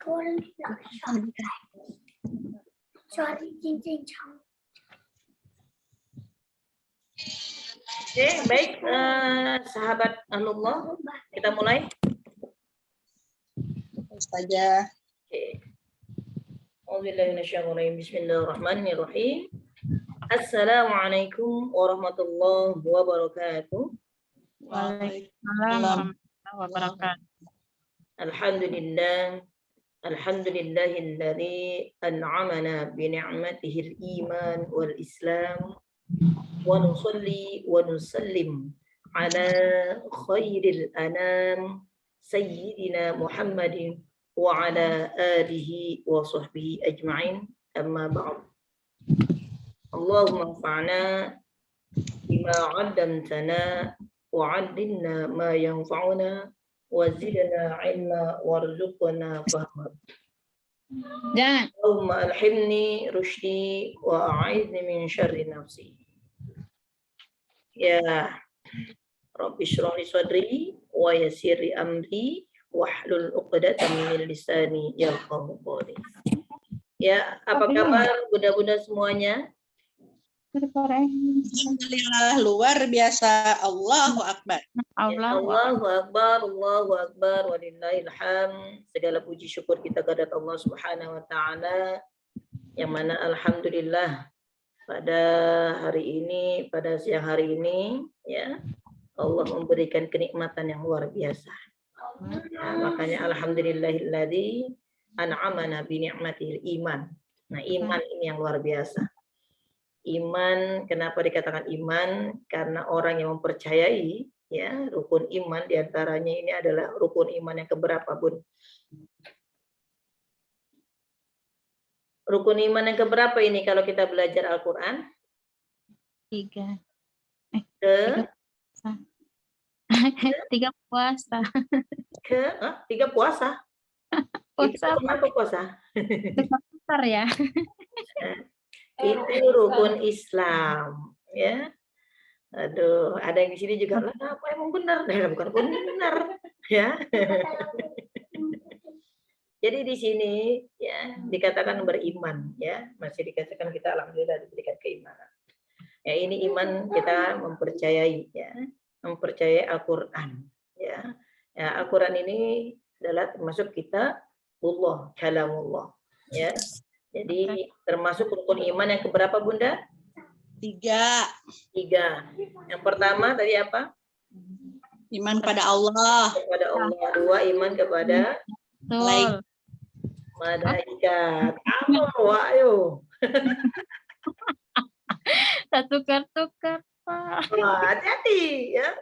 Oke, baik sahabat Ahlullah, kita mulai. Ustazah. Oke. Bismillahirrahmanirrahim. Assalamualaikum warahmatullahi wabarakatuh. Waalaikumsalam warahmatullahi wabarakatuh. Alhamdulillah. Alhamdulillahilladzi an'amana bi ni'matihil iman wal islam wa nusalli wa nusallim ala khairil anam sayyidina Muhammadin wa ala alihi wa sahbihi ajma'in, amma ba'd. Allahumma anfa'na bima 'allamtana wa 'allimna ma yanfa'una wa zidna 'ilma warzuqna fahma. Allahumma alhimni rushdi wa a'idni min syarri nafsi. Ya Rabbi shrah li sadri wa yassir li amri wahlul 'uqdatam min lisani yafqahu qawli. Ya, apa kabar bunda-bunda semuanya? Alhamdulillah, luar biasa. Allahu Akbar. Allahu Akbar, Allahu Akbar, walillahil hamd. Segala puji syukur kita kepada Allah Subhanahu wa taala, yang mana alhamdulillah pada hari ini, pada siang hari ini, ya, Allah memberikan kenikmatan yang luar biasa. Ya, makanya alhamdulillahilladzi an'amana bi ni'matil iman. Nah, iman ini yang luar biasa. Iman, kenapa dikatakan iman? Karena orang yang mempercayai, ya, rukun iman diantaranya ini adalah rukun iman yang keberapa, Bun? Rukun iman yang keberapa ini kalau kita belajar Al-Quran? 3. Ke 3 puasa. ke 3 puasa. Itu kenapa puasa? Besar ya. Itu rukun Islam, ya. Aduh, ada yang di sini juga lah, apa emang benar? Nah, bukan benar, ya. Jadi di sini, ya, dikatakan beriman, ya, masih dikatakan kita alhamdulillah diberikan keimanan. Ya, ini iman kita mempercayai, ya, mempercayai Al-Quran, ya. Ya, Al-Quran ini adalah termasuk kitabullah, kalamullah, ya. Jadi termasuk rukun iman yang keberapa, Bunda? 3. Yang pertama tadi apa? Iman pada Allah. Kepada Allah. 2, iman kepada malaikat. Apa, ayo. Tukar-tukar, Pak. Hati-hati, ya.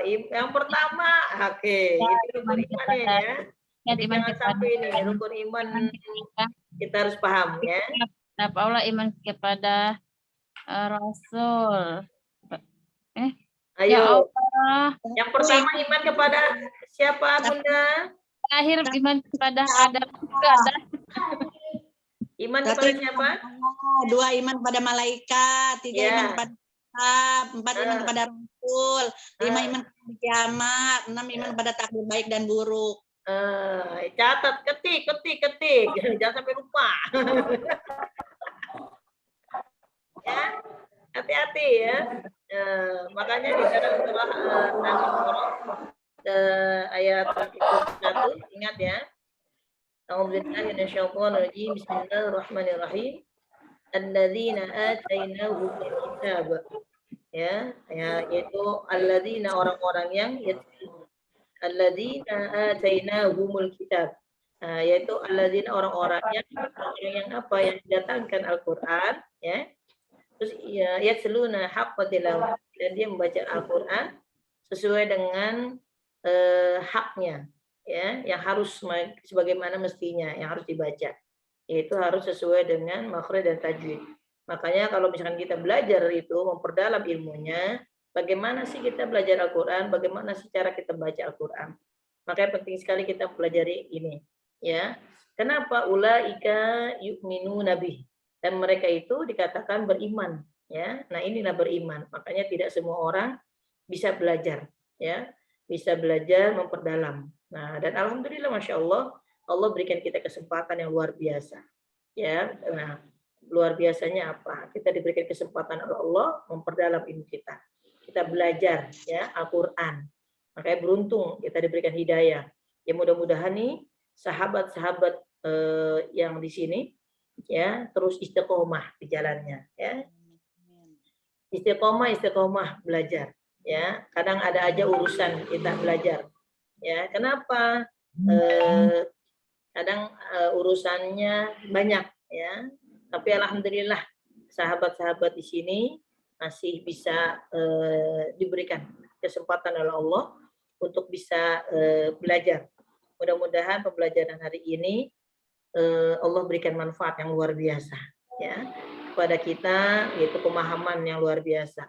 Yang pertama, oke, ini rukun iman ya. Jadi jangan sampai ini rukun iman kita harus paham, ya. Kenapa Allah iman kepada Rasul? Ayo. Ya Allah. Yang pertama iman kepada siapa, Bunda? Terakhir iman kepada Adam juga ada. Iman kepada siapa? 2, iman kepada malaikat. 3, iman kepada kitab. 4, iman kepada Rasul. 5, iman kepada kiamat. 6, iman kepada takdir baik dan buruk. Catat, ketik. Jangan sampai lupa. Ya, hati-hati ya. Makanya di dalam surah An-Nur ayat 1, ingat ya. A'udzubillahi minasyaitonirrajim. Bismillahirrahmanirrahim. Alladzina atainahumul kitab. Ya, yaitu alladzina, orang-orang yang alladzina atainahumul kitab, yaitu alladzina, orang-orang yang apa, yang didatangkan Al-Qur'an, ya. Terus ya yatsluna haqqa tilawah, dan dia membaca Al-Qur'an sesuai dengan haknya, ya, yang harus sebagaimana mestinya yang harus dibaca, yaitu harus sesuai dengan makhraj dan tajwid. Makanya kalau misalkan kita belajar itu memperdalam ilmunya, bagaimana sih kita belajar Al-Quran, bagaimana sih cara kita baca Al-Quran. Makanya penting sekali kita pelajari ini, ya. Kenapa? Ulaika yu'minu nabih, dan mereka itu dikatakan beriman, ya. Nah, inilah beriman. Makanya tidak semua orang bisa belajar, ya, bisa belajar memperdalam. Nah, dan alhamdulillah, masya Allah, Allah berikan kita kesempatan yang luar biasa. Ya, nah, luar biasanya apa? Kita diberikan kesempatan oleh Allah memperdalam ilmu kita. Kita belajar ya Al-Qur'an. Makanya beruntung kita diberikan hidayah. Ya mudah-mudahan nih sahabat-sahabat yang di sini ya terus istiqomah di jalannya ya. Istiqomah belajar ya. Kadang ada aja urusan kita belajar. Ya, kenapa? Kadang urusannya banyak ya. Tapi alhamdulillah sahabat-sahabat di sini masih bisa diberikan kesempatan oleh Allah untuk bisa belajar. Mudah-mudahan pembelajaran hari ini Allah berikan manfaat yang luar biasa ya kepada kita, yaitu pemahaman yang luar biasa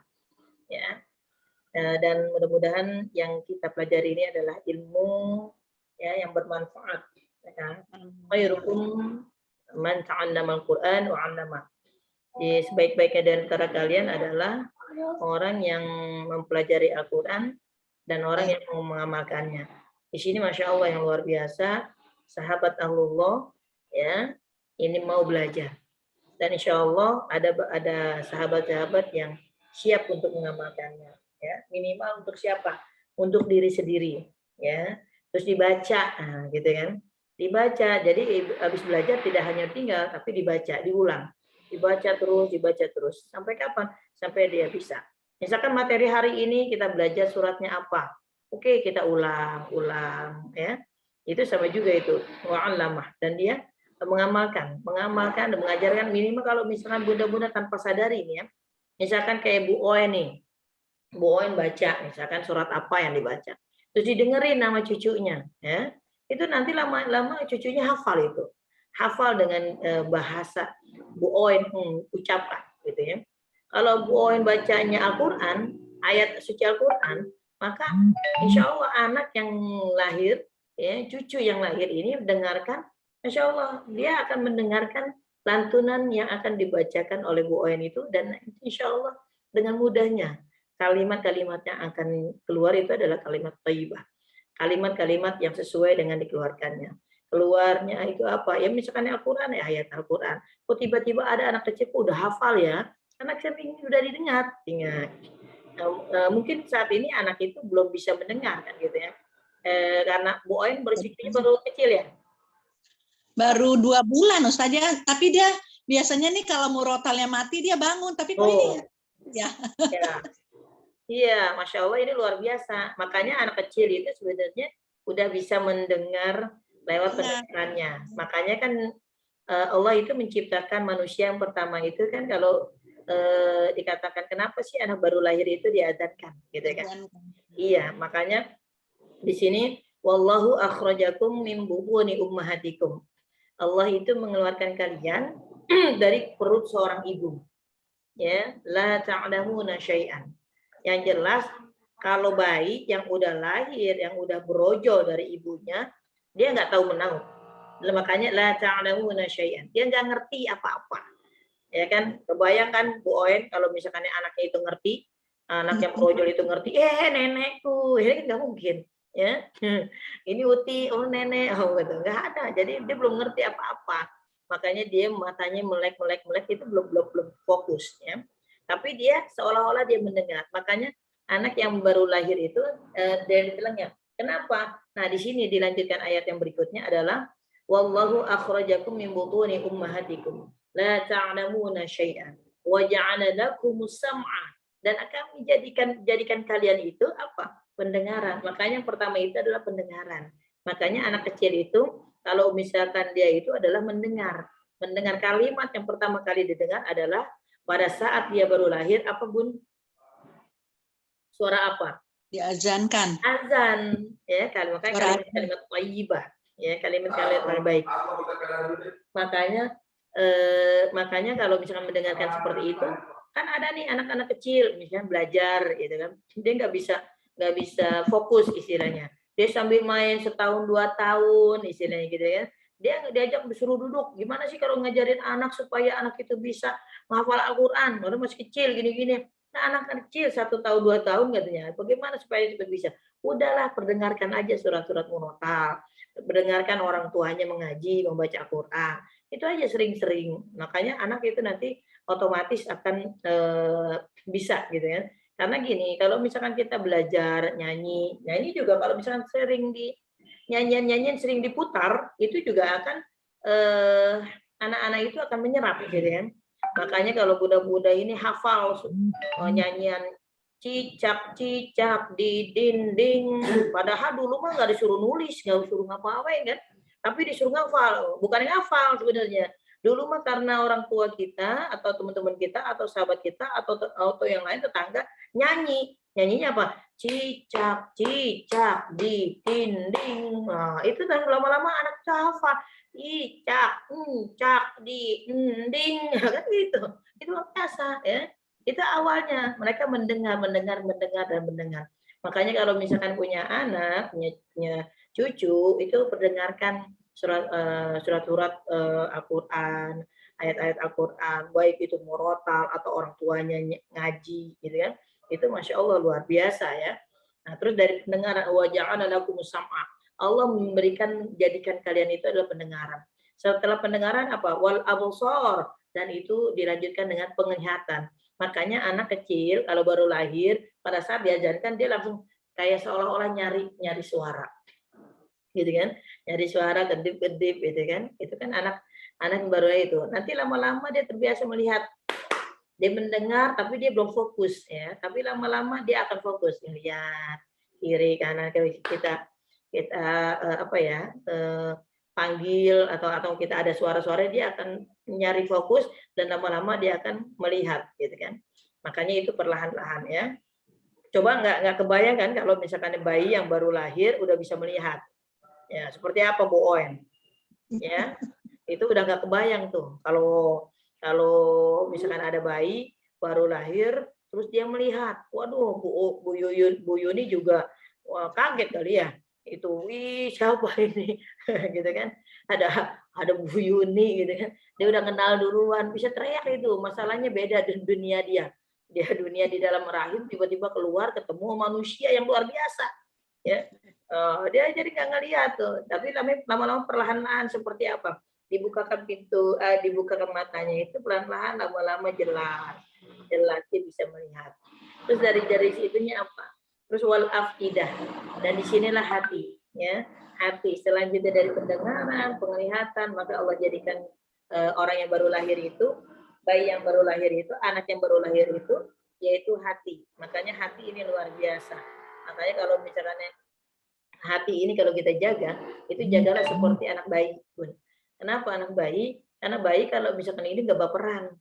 ya. Dan mudah-mudahan yang kita pelajari ini adalah ilmu ya yang bermanfaat ya. Khairukum man ta'allama al-Qur'an wa 'allama. Jadi sebaik-baiknya di antara kalian adalah orang yang mempelajari Al-Qur'an dan orang yang mau mengamalkannya. Di sini Masya Allah yang luar biasa, sahabat Ahlullah ya, ini mau belajar. Dan insya Allah ada sahabat-sahabat yang siap untuk mengamalkannya. Ya, minimal untuk siapa? Untuk diri sendiri. Ya, terus dibaca, nah, gitu kan? Dibaca. Jadi habis belajar tidak hanya tinggal, tapi dibaca, diulang. Dibaca terus. Sampai kapan? Sampai dia bisa. Misalkan materi hari ini kita belajar suratnya apa? Oke, kita ulang, ya. Itu sama juga itu, wa'allamah. Dan dia mengamalkan dan mengajarkan minimal kalau misalkan bunda-bunda tanpa sadari ini ya. Misalkan kayak Bu Oen nih. Bu Oen baca misalkan surat apa yang dibaca. Terus didengerin nama cucunya, ya. Itu nanti lama-lama cucunya hafal itu. Hafal dengan bahasa Bu Oen ucapkan gitu ya. Kalau Bu Oen bacanya Al-Qur'an, ayat suci Al-Qur'an, maka insya Allah anak yang lahir, ya, cucu yang lahir ini mendengarkan, insya Allah dia akan mendengarkan lantunan yang akan dibacakan oleh Bu Oen itu, dan insya Allah dengan mudahnya kalimat-kalimat yang akan keluar itu adalah kalimat thayyibah, kalimat-kalimat yang sesuai dengan dikeluarkannya. Keluarnya itu apa? Ya misalkan Al-Qur'an ya, ayat Al-Qur'an. Kok tiba-tiba ada anak kecil udah hafal ya? Anak saya ini udah didengar, ingat. Mungkin saat ini anak itu belum bisa mendengar kan gitu ya. Karena Bu Oen bersikapnya baru kecil ya. Baru 2 bulan Ustazah, tapi dia biasanya nih kalau murotalnya mati dia bangun, tapi kok ini ya. Iya, Masya Allah ini luar biasa. Makanya anak kecil itu sebenarnya udah bisa mendengar lewat pendengarannya. Makanya kan Allah itu menciptakan manusia yang pertama itu kan kalau dikatakan kenapa sih anak baru lahir itu diadzankan gitu kan. Iya, makanya di sini wallahu akhrajakum min butuni ummahatikum. Allah itu mengeluarkan kalian dari perut seorang ibu. Ya, la ta'lamuna syai'an. Yang jelas kalau bayi yang udah lahir, yang udah berojol dari ibunya, dia nggak tahu menahu. Makanya la ta'lamuna syai'an. Dia nggak ngerti apa-apa. Ya kan, kebayangkan Bu Oen kalau misalkan anaknya itu ngerti, anak yang berojol itu ngerti, nenekku, ini kan nggak mungkin. Ya, ini Uti, oh nenek, oh gitu, nggak ada. Jadi dia belum ngerti apa-apa. Makanya dia matanya melek itu belum fokus. Ya. Tapi dia seolah-olah dia mendengar. Makanya anak yang baru lahir itu dari telinganya. Kenapa? Nah di sini dilanjutkan ayat yang berikutnya adalah wallahu akhrajakum min butuni ummahatikum la ta'lamuna syai'an wa ja'ala lakumus sam'a, dan akan menjadikan kalian itu apa? Pendengaran. Makanya yang pertama itu adalah pendengaran. Makanya anak kecil itu kalau misalkan dia itu adalah mendengar kalimat yang pertama kali didengar adalah pada saat dia baru lahir, apa Bun? Suara apa? Diazankan. Azan, ya, kalimat thayyibah, ya, kalimat-kalimat yang baik. Makanya kalau misalkan mendengarkan seperti itu, kan ada nih anak-anak kecil misalnya belajar gitu kan. Dia nggak bisa fokus istilahnya. Dia sambil main setahun 2 tahun istilahnya gitu ya. Dia diajak disuruh duduk. Gimana sih kalau ngajarin anak supaya anak itu bisa menghafal Al-Qur'an? Baru masih kecil gini-gini. Nah, anak kecil 1 tahun 2 tahun katanya, bagaimana supaya cepat bisa? Udahlah, perdengarkan aja surat-surat murotal, mendengarkan orang tuanya mengaji, membaca Al-Quran, itu aja sering-sering. Makanya anak itu nanti otomatis akan bisa gitu ya. Karena gini, kalau misalkan kita belajar nyanyi, nyanyi juga kalau misalkan sering di nyanyian-nyanyian sering diputar, itu juga akan anak-anak itu akan menyerap gitu kan. Makanya kalau Buddha-Buddha ini hafal nyanyian cicak-cicak di dinding. Padahal dulu mah nggak disuruh nulis, nggak disuruh ngapa-ngapain kan. Tapi disuruh ngafal. Bukan ngafal sebenarnya. Dulu mah karena orang tua kita atau teman-teman kita atau sahabat kita atau yang lain tetangga nyanyi. Nyanyinya apa? Cicak-cicak di dinding. Nah, itu kan lama-lama anak hafal. Cicak, cak di dinding. Kan gitu. Itu biasa ya. Itu awalnya mereka mendengar dan mendengar. Makanya kalau misalkan punya anak, punya cucu, itu perdengarkan surat-surat Al-Quran, ayat-ayat Al-Quran, baik itu murotal atau orang tuanya ngaji, gitu kan? Itu masya Allah luar biasa ya. Nah, terus dari pendengaran waja'ala lakumus sam'a. Allah jadikan kalian itu adalah pendengaran. Setelah pendengaran apa? Wal absar, dan itu dilanjutkan dengan penglihatan. Makanya anak kecil kalau baru lahir pada saat diajarkan dia langsung kayak seolah-olah nyari suara. Gitu kan? Nyari suara kedip-kedip gitu kan. Itu kan anak yang baru lahir itu. Nanti lama-lama dia terbiasa melihat. Dia mendengar tapi dia belum fokus ya. Tapi lama-lama dia akan fokus melihat kiri kanan kita apa ya? Panggil atau kita ada suara-suara dia akan nyari fokus dan lama-lama dia akan melihat gitu kan. Makanya itu perlahan-lahan ya. Coba nggak kebayang kan kalau misalkan bayi yang baru lahir udah bisa melihat. Ya, seperti apa Bu Oen? Ya. Itu udah nggak kebayang tuh. Kalau misalkan ada bayi baru lahir terus dia melihat. Waduh, Bu Yuni juga kaget kali ya. Itu siapa ini gitu kan, ada Bu Yuni gitu kan, dia udah kenal duluan, bisa teriak. Itu masalahnya beda dengan dunia dia dunia di dalam rahim, tiba-tiba keluar ketemu manusia yang luar biasa ya. Dia jadi nggak ngelihat tuh, tapi lama-lama perlahan-lahan seperti apa, dibukakan pintu, dibukakan matanya itu pelan-pelan, lama-lama jelas dia bisa melihat. Terus dari situnya apa? Terus wal afidah, dan disinilah hati ya. Hati selanjutnya dari pendengaran, penglihatan, maka Allah jadikan orang yang baru lahir itu, bayi yang baru lahir itu, anak yang baru lahir itu, yaitu hati. Makanya hati ini luar biasa. Makanya kalau misalkan hati ini kalau kita jaga, itu jagalah seperti anak bayi pun. Kenapa anak bayi? Karena bayi kalau misalkan ini nggak baperan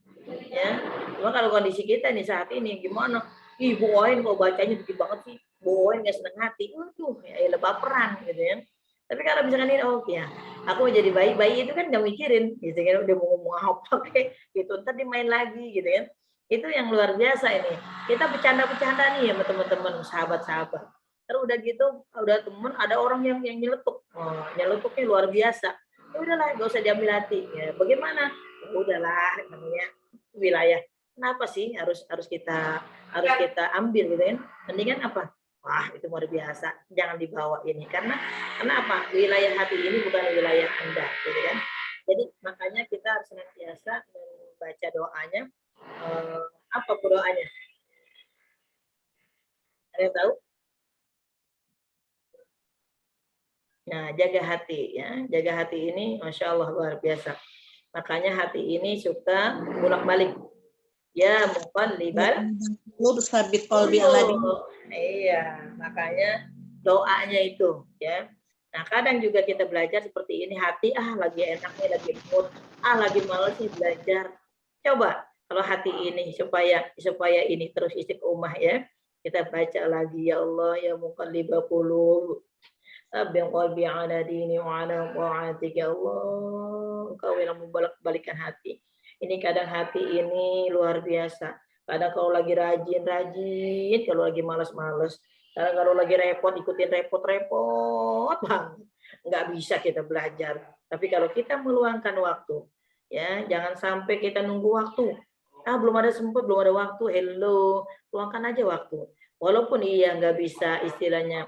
ya. Cuma kalau kondisi kita nih saat ini gimana? Ih, Bu Oen kok bacanya dikit banget sih. Bu Oen nggak seneng hati. Waduh, ya baperan gitu ya. Tapi kalau misalkan ini, oh ya, aku mau jadi bayi itu kan nggak mikirin, gitu kan, udah mau ngomong apa kayak gitu, ntar dia main lagi gitu kan. Itu yang luar biasa ini. Kita bercanda-bercanda nih ya sama teman-teman, sahabat-sahabat. Terus udah gitu, udah temen, ada orang yang nyeletuk. Oh, nyeletuknya luar biasa. Ya udahlah, gak usah diambil hati. Ya, bagaimana? Ya udahlah, namanya wilayah. Kenapa sih harus kita ambil gitu kan? Mendingan apa? Wah, itu luar biasa. Jangan dibawa ini. Karena kenapa? Wilayah hati ini bukan wilayah Anda, gitu kan? Jadi makanya kita harus senantiasa membaca doanya. Apa doanya? Ada yang tahu? Nah, jaga hati ya. Jaga hati ini Masya Allah luar biasa. Makanya hati ini suka bolak-balik. Ya, muqallibal qulub tsabbit qalbi ala dinik. Iya, makanya doanya itu ya. Nah, kadang juga kita belajar seperti ini, hati lagi enak nih, lagi mood, lagi males nih belajar. Coba kalau hati ini supaya ini terus istiqomah ya. Kita baca lagi, ya Allah ya muqallibal qulub, Sabbin qalbi ala dini wa ala ta'atik, ya Allah. Engkau yang membolak-balikan hati. Ini kadang hati ini luar biasa. Kadang kalau lagi rajin, kalau lagi malas-malas. Kadang kalau lagi repot, ikutin repot banget. Nggak bisa kita belajar. Tapi kalau kita meluangkan waktu, ya jangan sampai kita nunggu waktu. belum ada sempat, belum ada waktu. Hello, luangkan aja waktu. Walaupun iya nggak bisa istilahnya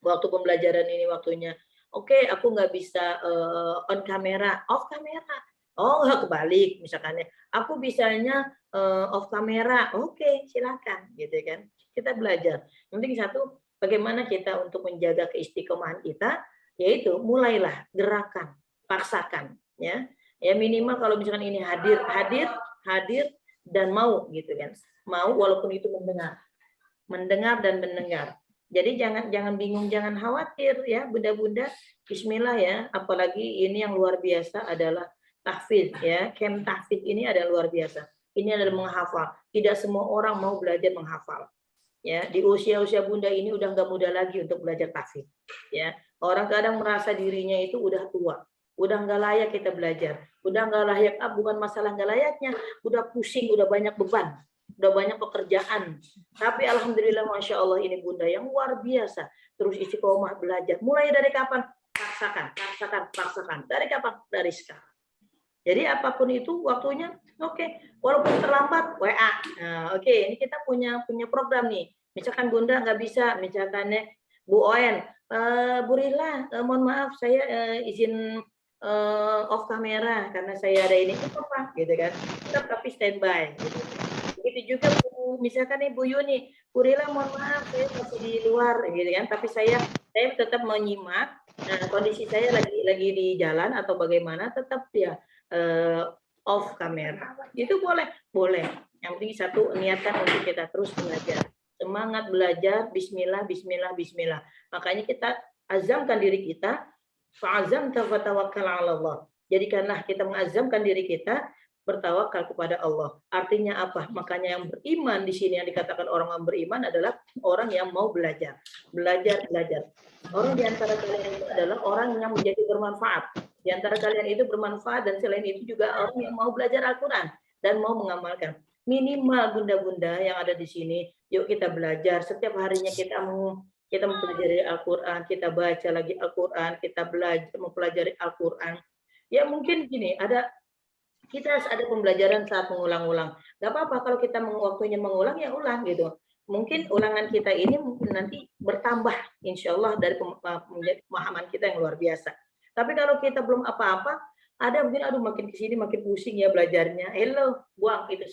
waktu pembelajaran ini waktunya. Oke, aku nggak bisa on kamera, off kamera. Oh, kebalik misalkan ya. Aku bisanya off kamera. Oke, silakan gitu kan. Kita belajar. Yang penting satu, bagaimana kita untuk menjaga keistiqomahan kita, yaitu mulailah gerakan, paksakan ya. Ya minimal kalau misalkan ini hadir dan mau gitu kan. Mau walaupun itu mendengar dan mendengar. Jadi jangan bingung, jangan khawatir ya bunda-bunda. Bismillah ya, apalagi ini yang luar biasa adalah tahfidz ya. Camp tahfidz ini adalah luar biasa. Ini adalah menghafal. Tidak semua orang mau belajar menghafal. Ya, di usia-usia bunda ini udah nggak mudah lagi untuk belajar tahfidz. Ya, orang kadang merasa dirinya itu udah tua, udah nggak layak kita belajar, udah nggak layak. Bukan masalah nggak layaknya, udah pusing, udah banyak beban, udah banyak pekerjaan. Tapi alhamdulillah, masya Allah, ini bunda yang luar biasa. Terus istiqomah belajar. Mulai dari kapan? Paksakan. Dari kapan? Dari sekarang. Jadi apapun itu waktunya, oke. Walaupun terlambat, WA. Nah, oke, ini kita punya program nih. Misalkan bunda nggak bisa, misalkan Bu Oen, Bu Rila, mohon maaf saya izin off kamera karena saya ada ini apa gitu kan. Tetap tapi standby. Gitu. Begitu juga misalkan nih Bu Yuni, Bu Rila mohon maaf saya masih di luar gitu kan, tapi saya tetap menyimak. Nah, kondisi saya lagi di jalan atau bagaimana, tetap ya off kamera. Itu boleh. Yang penting satu, niatkan untuk kita terus belajar. Semangat belajar, bismillah. Makanya kita azamkan diri kita, fa'azamta fatawakkal 'ala Allah. Jadikanlah kita mengazamkan diri kita bertawakal kepada Allah. Artinya apa? Makanya yang beriman di sini, yang dikatakan orang yang beriman adalah orang yang mau belajar. Orang di antara kalian itu adalah orang yang menjadi bermanfaat. Di antara kalian itu bermanfaat, dan selain itu juga orang yang mau belajar Al-Quran dan mau mengamalkan. Minimal bunda-bunda yang ada di sini, yuk kita belajar. Setiap harinya kita mempelajari Al-Quran, kita baca lagi Al-Quran, kita belajar mempelajari Al-Quran. Ya mungkin gini, kita ada pembelajaran saat mengulang-ulang. Gak apa-apa kalau kita waktunya mengulang, ya ulang gitu. Mungkin ulangan kita ini mungkin nanti bertambah, insya Allah, dari pemahaman kita yang luar biasa. Tapi kalau kita belum apa-apa, ada mungkin makin kesini makin pusing ya belajarnya. Hello, buang itu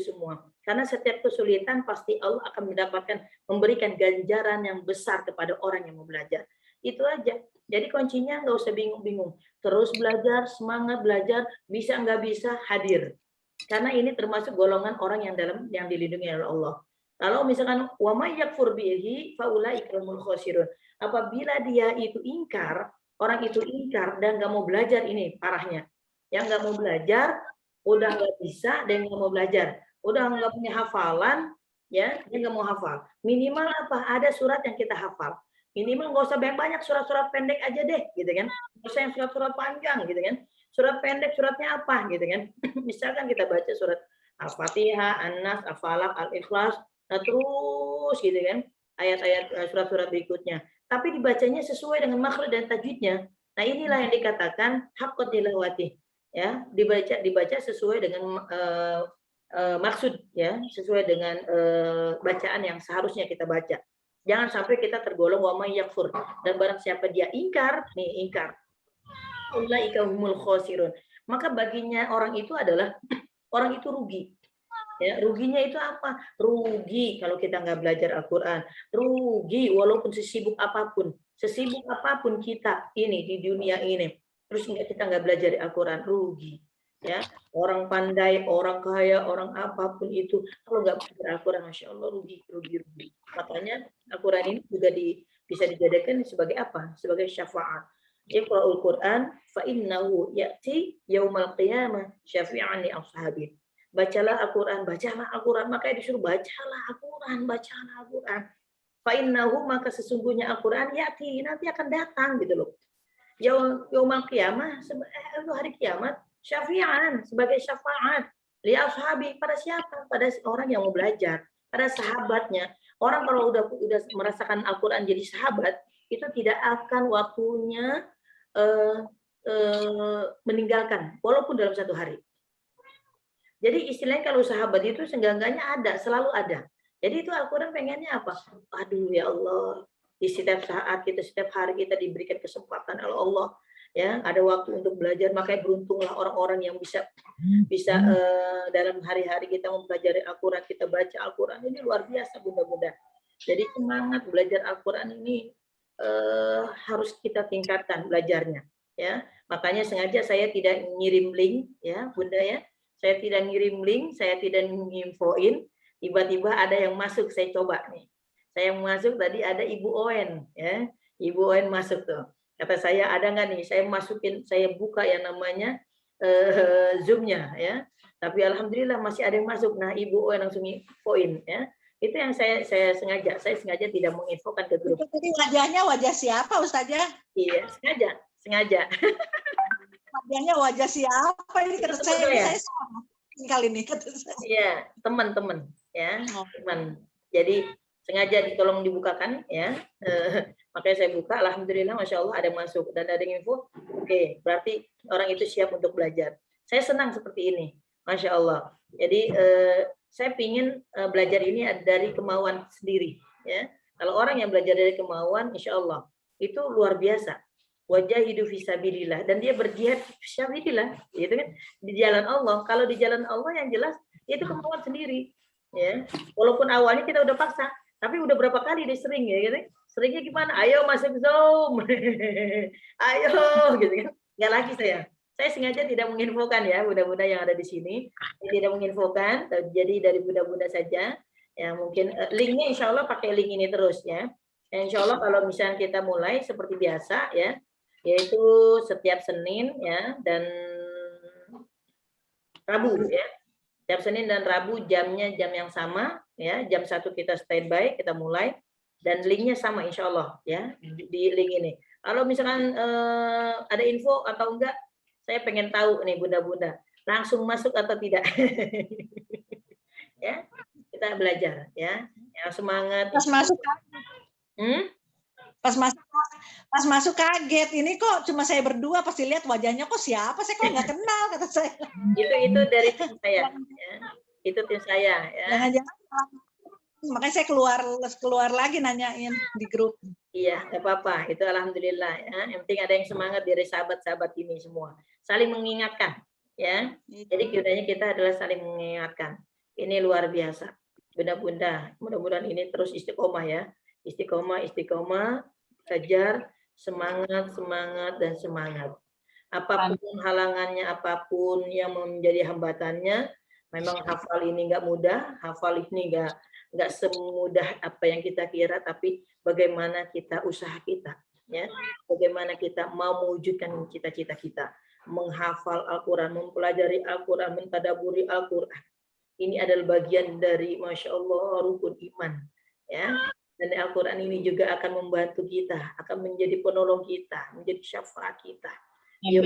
semua. Karena setiap kesulitan pasti Allah akan memberikan ganjaran yang besar kepada orang yang mau belajar. Itu aja. Jadi kuncinya nggak usah bingung-bingung. Terus belajar, semangat belajar, bisa nggak bisa hadir. Karena ini termasuk golongan orang yang dilindungi oleh Allah. Kalau misalkan wa may yakfur bihi faulaika humul khasirun. Apabila dia itu ingkar, orang itu ingkar dan nggak mau belajar, ini parahnya. Yang nggak mau belajar, udah nggak bisa dan nggak mau belajar, udah nggak punya hafalan, ya dia nggak mau hafal. Minimal apa? Ada surat yang kita hafal. Minimal nggak usah banyak surat-surat pendek aja deh, gitu kan? Nggak usah yang surat-surat panjang, gitu kan? Surat pendek, suratnya apa, gitu kan? Misalkan kita baca surat Al-Fatihah, An-Nas, Al-Falaq, Al-Ikhlas, nah terus, gitu kan? Ayat-ayat surat-surat berikutnya. Tapi dibacanya sesuai dengan makhraj dan tajwidnya. Nah inilah yang dikatakan haqqat tilawati, ya dibaca sesuai dengan maksud, ya sesuai dengan bacaan yang seharusnya kita baca. Jangan sampai kita tergolong wa may yakfur, dan barang siapa dia ingkar, ulaika humul khasirun. Maka baginya orang itu adalah orang itu rugi. Ya, ruginya itu apa? Rugi kalau kita nggak belajar Al-Quran. Rugi walaupun sesibuk apapun kita ini di dunia ini. Terus kita nggak belajar Al-Quran, rugi. Ya, orang pandai, orang kaya, orang apapun itu, kalau nggak belajar Al-Quran, masya Allah, rugi. Makanya Al-Quran ini juga bisa dijadikan sebagai apa? Sebagai syafaat. Iqra'ul Quran fa innahu ya'ti yaumal qiyamah syafi'an li ashabi. Bacalah Al-Quran, makanya disuruh bacalah Al-Quran. Fa innahu, maka sesungguhnya Al-Quran ya'ti, nanti akan datang gitu loh. Yaumal qiyamah, hari kiamat, syafi'an, sebagai syafaat li ashabi, pada siapa? Pada orang yang mau belajar, pada sahabatnya. Orang kalau udah merasakan Al-Quran jadi sahabat, itu tidak akan waktunya meninggalkan, walaupun dalam satu hari. Jadi istilahnya kalau sahabat itu seenggak-enggaknya ada, selalu ada. Jadi itu Al-Quran pengennya apa? Aduh ya Allah, di setiap saat kita, setiap hari kita diberikan kesempatan oleh Allah, ya ada waktu untuk belajar. Makanya beruntunglah orang-orang yang bisa bisa dalam hari-hari kita mempelajari Al-Quran, kita baca Al-Quran, ini luar biasa bunda-bunda. Jadi semangat belajar Al-Quran ini harus kita tingkatkan belajarnya, ya. Makanya sengaja saya tidak ngirim link, ya bunda ya. Saya tidak ngirim link, saya tidak nginfoin. Tiba-tiba ada yang masuk, saya coba nih. Saya masuk tadi ada Ibu Owen, ya. Ibu Owen masuk tuh. Kata saya ada nggak nih? Saya masukin, saya buka yang namanya Zoom-nya, ya. Tapi alhamdulillah masih ada yang masuk. Nah, Ibu Owen langsung infoin, ya. Itu yang saya sengaja tidak menginfokan ke grup. Jadi wajahnya wajah siapa Ustazah? Iya, sengaja. Wajahnya wajah siapa ini kata saya sama kali ini kata saya. Iya, teman-teman ya, Oh. teman. Jadi sengaja tolong dibukakan ya. Makanya saya buka, alhamdulillah masya Allah ada masuk dan ada yang info. Oke, berarti orang itu siap untuk belajar. Saya senang seperti ini, masya Allah. Jadi saya ingin belajar ini dari kemauan sendiri ya. Kalau orang yang belajar dari kemauan, insya Allah itu luar biasa. Wajah hidup fisabilillah dan dia berjihad fisabilillah, gitu kan, di jalan Allah. Kalau di jalan Allah yang jelas itu kemauan sendiri, ya. Walaupun awalnya kita udah paksa, tapi udah berapa kali dia sering ya, gitu. Seringnya gimana? Ayo masuk Zoom, ayo, gitu kan. Nggak lagi saya sengaja tidak menginfokan ya bunda-bunda yang ada di sini, saya tidak menginfokan, jadi dari bunda-bunda saja. Ya mungkin linknya insya Allah pakai link ini terus ya. Insya Allah kalau misalnya kita mulai seperti biasa ya, yaitu setiap Senin ya dan Rabu ya. Setiap Senin dan Rabu jamnya jam yang sama ya, jam 1 kita standby, kita mulai dan linknya sama insya Allah ya di link ini. Kalau misalkan ada info atau enggak, saya pengen tahu nih bunda-bunda, langsung masuk atau tidak. Ya, kita belajar ya. Yang semangat. Pas masuk Pas masuk kaget, ini kok cuma saya berdua, pasti lihat wajahnya kok siapa, saya kok nggak kenal kata saya. Itu dari tim saya, ya. Itu tim saya. Ya. Jangan-jangan makanya saya keluar lagi nanyain di grup. Iya, nggak apa-apa. Itu alhamdulillah ya. Yang penting ada yang semangat dari sahabat-sahabat ini semua, saling mengingatkan, ya. Jadi kiranya kita adalah saling mengingatkan. Ini luar biasa, bunda-bunda. Mudah-mudahan ini terus istiqomah ya. Istiqomah, belajar, semangat, dan semangat. Apapun halangannya, apapun yang menjadi hambatannya, memang hafal ini nggak mudah, hafal ini nggak semudah apa yang kita kira, tapi bagaimana kita usaha kita, ya, bagaimana kita mau mewujudkan cita-cita kita, menghafal Al-Quran, mempelajari Al-Quran, mentadaburi Al-Quran. Ini adalah bagian dari masya Allah rukun iman, ya. Dan Al-Quran ini juga akan membantu kita, akan menjadi penolong kita, menjadi syafaat kita. Yuk,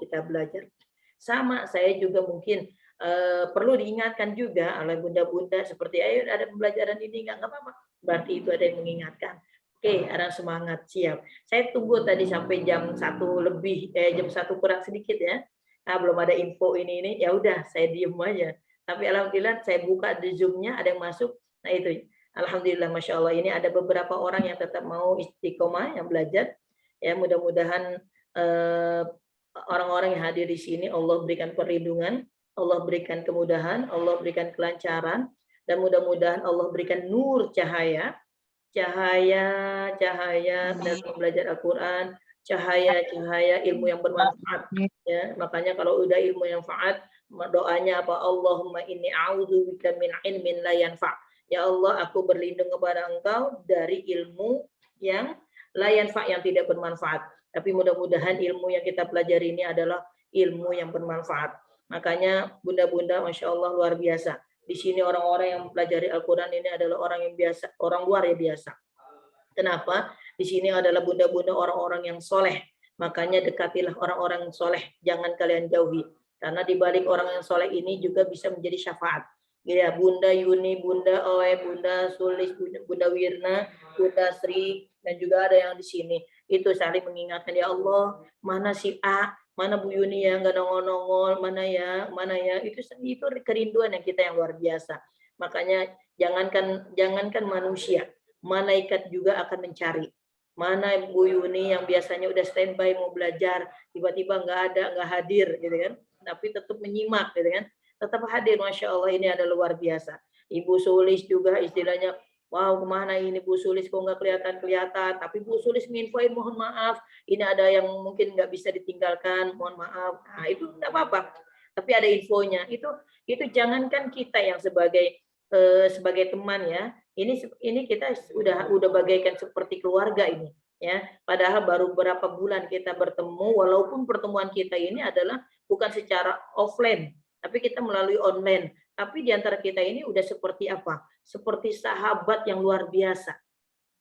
kita belajar. Sama, saya juga mungkin perlu diingatkan juga oleh bunda-bunda seperti ayo ada pembelajaran ini nggak apa-apa. Berarti itu ada yang mengingatkan. Oke, ada semangat, siap. Saya tunggu tadi sampai jam 1 lebih, jam 1 kurang sedikit ya. Nah, belum ada info ini, ya udah saya diem aja. Tapi alhamdulillah saya buka di Zoom-nya ada yang masuk. Nah itu, alhamdulillah masya Allah ini ada beberapa orang yang tetap mau istiqomah yang belajar. Ya mudah-mudahan orang-orang yang hadir di sini Allah berikan perlindungan, Allah berikan kemudahan, Allah berikan kelancaran, dan mudah-mudahan Allah berikan nur cahaya dalam belajar Al-Quran, cahaya ilmu yang bermanfaat. Ya, makanya kalau udah ilmu yang manfaat, doanya apa? Allahumma inni a'udzubika min ilmin la yanfa'. Ya Allah, aku berlindung kepada Engkau dari ilmu yang la yanfa', yang tidak bermanfaat. Tapi mudah-mudahan ilmu yang kita pelajari ini adalah ilmu yang bermanfaat. Makanya bunda-bunda, masya Allah luar biasa. Di sini orang-orang yang mempelajari Al-Quran ini adalah orang yang biasa, orang luar biasa. Kenapa? Di sini adalah bunda-bunda orang-orang yang soleh. Makanya dekatilah orang-orang yang soleh. Jangan kalian jauhi. Karena di balik orang yang soleh ini juga bisa menjadi syafaat. Ya, Bunda Yuni, Bunda Oe, Bunda Sulis, Bunda Wirna, Bunda Sri, dan juga ada yang di sini. Itu saling mengingatkan, ya Allah, mana si A, mana Bu Yuni yang nggak nongol-nongol, mana ya, itu kerinduan yang kita yang luar biasa. Makanya jangankan manusia, malaikat juga akan mencari. Mana Bu Yuni yang biasanya udah standby mau belajar, tiba-tiba nggak hadir gitu kan, tapi tetap menyimak gitu kan, tetap hadir. Masya Allah, ini ada luar biasa. Ibu Sulis juga istilahnya, wow, kemana ini Bu Sulis kok nggak kelihatan, tapi Bu Sulis nginfoin, mohon maaf, ini ada yang mungkin nggak bisa ditinggalkan, mohon maaf. Nah, itu nggak apa-apa, tapi ada infonya. Itu jangankan kita yang sebagai teman ya, ini kita udah bagaikan seperti keluarga ini ya. Padahal baru berapa bulan kita bertemu, walaupun pertemuan kita ini adalah bukan secara offline, tapi kita melalui online. Tapi di antara kita ini udah seperti apa? Seperti sahabat yang luar biasa.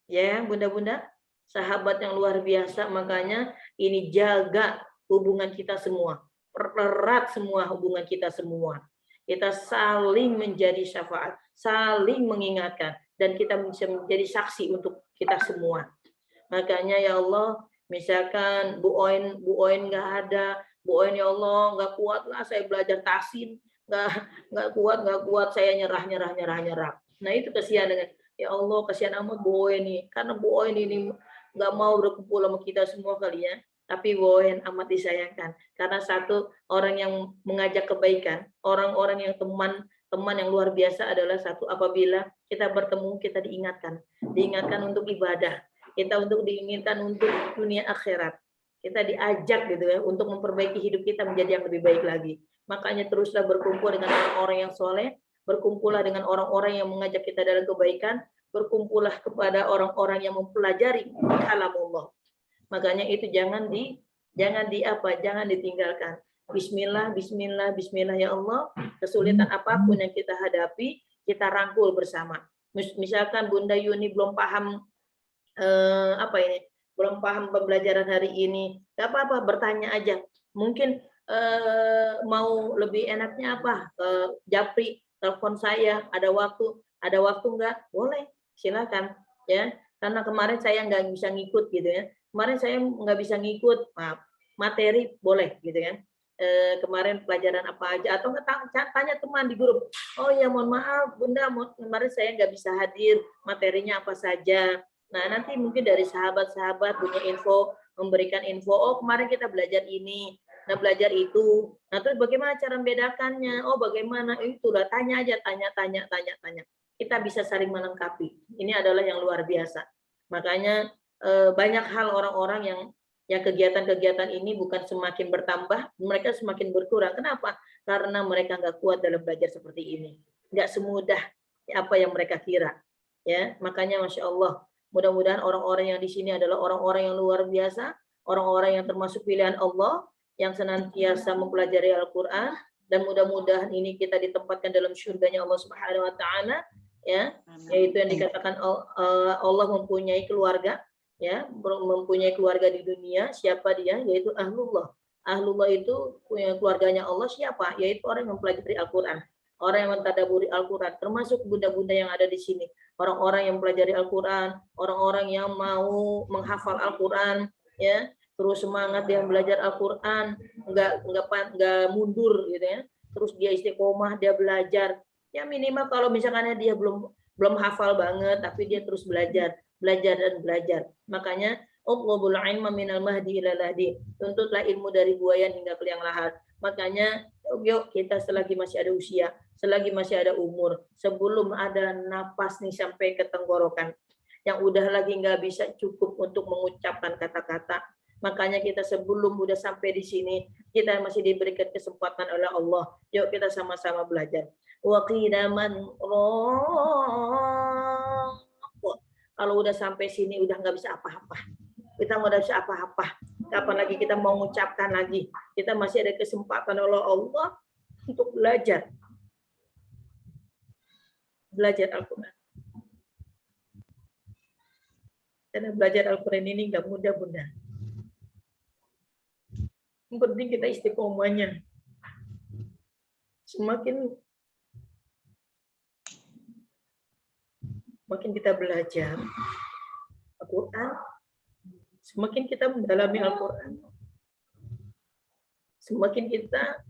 Ya, Bunda-bunda, sahabat yang luar biasa. Makanya ini jaga hubungan kita semua. Pererat semua hubungan kita semua. Kita saling menjadi syafaat, saling mengingatkan, dan kita bisa menjadi saksi untuk kita semua. Makanya ya Allah, misalkan Bu Oin nggak ada, Bu Oin ya Allah nggak kuat lah saya belajar tahsin, nggak kuat saya nyerah. Nah itu kasihan dengan ya Allah, kasihan amat Bu Oin nih, karena Bu Oin ini nggak mau berkumpul sama kita semua kali ya. Tapi Bu Oin amat disayangkan karena satu orang yang mengajak kebaikan, orang-orang yang teman yang luar biasa adalah satu, apabila kita bertemu kita diingatkan untuk ibadah, kita untuk diinginkan untuk dunia akhirat, kita diajak gitu ya untuk memperbaiki hidup kita menjadi yang lebih baik lagi. Makanya teruslah berkumpul dengan orang-orang yang soleh, berkumpullah dengan orang-orang yang mengajak kita dalam kebaikan, berkumpullah kepada orang-orang yang mempelajari kalamullah. Makanya itu jangan ditinggalkan. Bismillah ya Allah. Kesulitan apapun yang kita hadapi, kita rangkul bersama. Misalkan Bunda Yuni belum paham belum paham pembelajaran hari ini, nggak apa-apa, bertanya aja. Mungkin mau lebih enaknya apa? Japri, telepon saya, ada waktu nggak? Boleh, silakan ya. Karena kemarin saya nggak bisa ngikut gitu ya. Kemarin saya nggak bisa ngikut, maaf. Materi boleh gitu kan. Kemarin pelajaran apa aja, atau tanya teman di grup. Oh ya, mohon maaf Bunda, kemarin saya nggak bisa hadir, materinya apa saja. Nah, nanti mungkin dari sahabat-sahabat punya info, memberikan info, oh kemarin kita belajar ini, nah belajar itu. Nah, terus bagaimana cara membedakannya? Oh, bagaimana? Itulah, tanya aja, tanya. Kita bisa saling melengkapi. Ini adalah yang luar biasa. Makanya banyak hal orang-orang yang kegiatan-kegiatan ini bukan semakin bertambah, mereka semakin berkurang. Kenapa? Karena mereka nggak kuat dalam belajar seperti ini. Nggak semudah apa yang mereka kira. Ya, makanya Masya Allah, mudah-mudahan orang-orang yang di sini adalah orang-orang yang luar biasa, orang-orang yang termasuk pilihan Allah, yang senantiasa mempelajari Al-Quran, dan mudah-mudahan ini kita ditempatkan dalam surganya Allah Subhanahu Wa Taala, ya, yaitu yang dikatakan Allah mempunyai keluarga, ya, mempunyai keluarga di dunia. Siapa dia? Yaitu ahlullah. Ahlullah itu punya keluarganya Allah siapa? Yaitu orang yang mempelajari Al-Quran, orang yang mentadaburi Al-Quran, termasuk bunda-bunda yang ada di sini, orang-orang yang mempelajari Al-Quran, orang-orang yang mau menghafal Al-Quran, ya, terus semangat dia belajar Al-Quran, nggak mundur gitu ya, terus dia istiqomah, dia belajar, ya minimal kalau misalkan dia belum hafal banget, tapi dia terus belajar. Makanya utlubul ilma minal mahdi ila lahdi, tuntutlah ilmu dari buayan hingga ke liang lahat. Makanya yuk kita selagi masih ada usia, selagi masih ada umur, sebelum ada napas nih sampai ke tenggorokan, yang udah lagi nggak bisa cukup untuk mengucapkan kata-kata, makanya kita sebelum udah sampai di sini, kita masih diberikan kesempatan oleh Allah. Yuk kita sama-sama belajar. Wa qidaman kalau udah sampai sini udah nggak bisa apa-apa. Kita nggak bisa apa-apa. Kapan lagi kita mau mengucapkan lagi? Kita masih ada kesempatan oleh Allah untuk belajar. Belajar Al-Quran. Karena belajar Al-Quran ini nggak mudah, Bunda. Yang penting kita istiqomahnya. Semakin kita belajar Al-Quran, semakin kita mendalami Al-Quran, semakin kita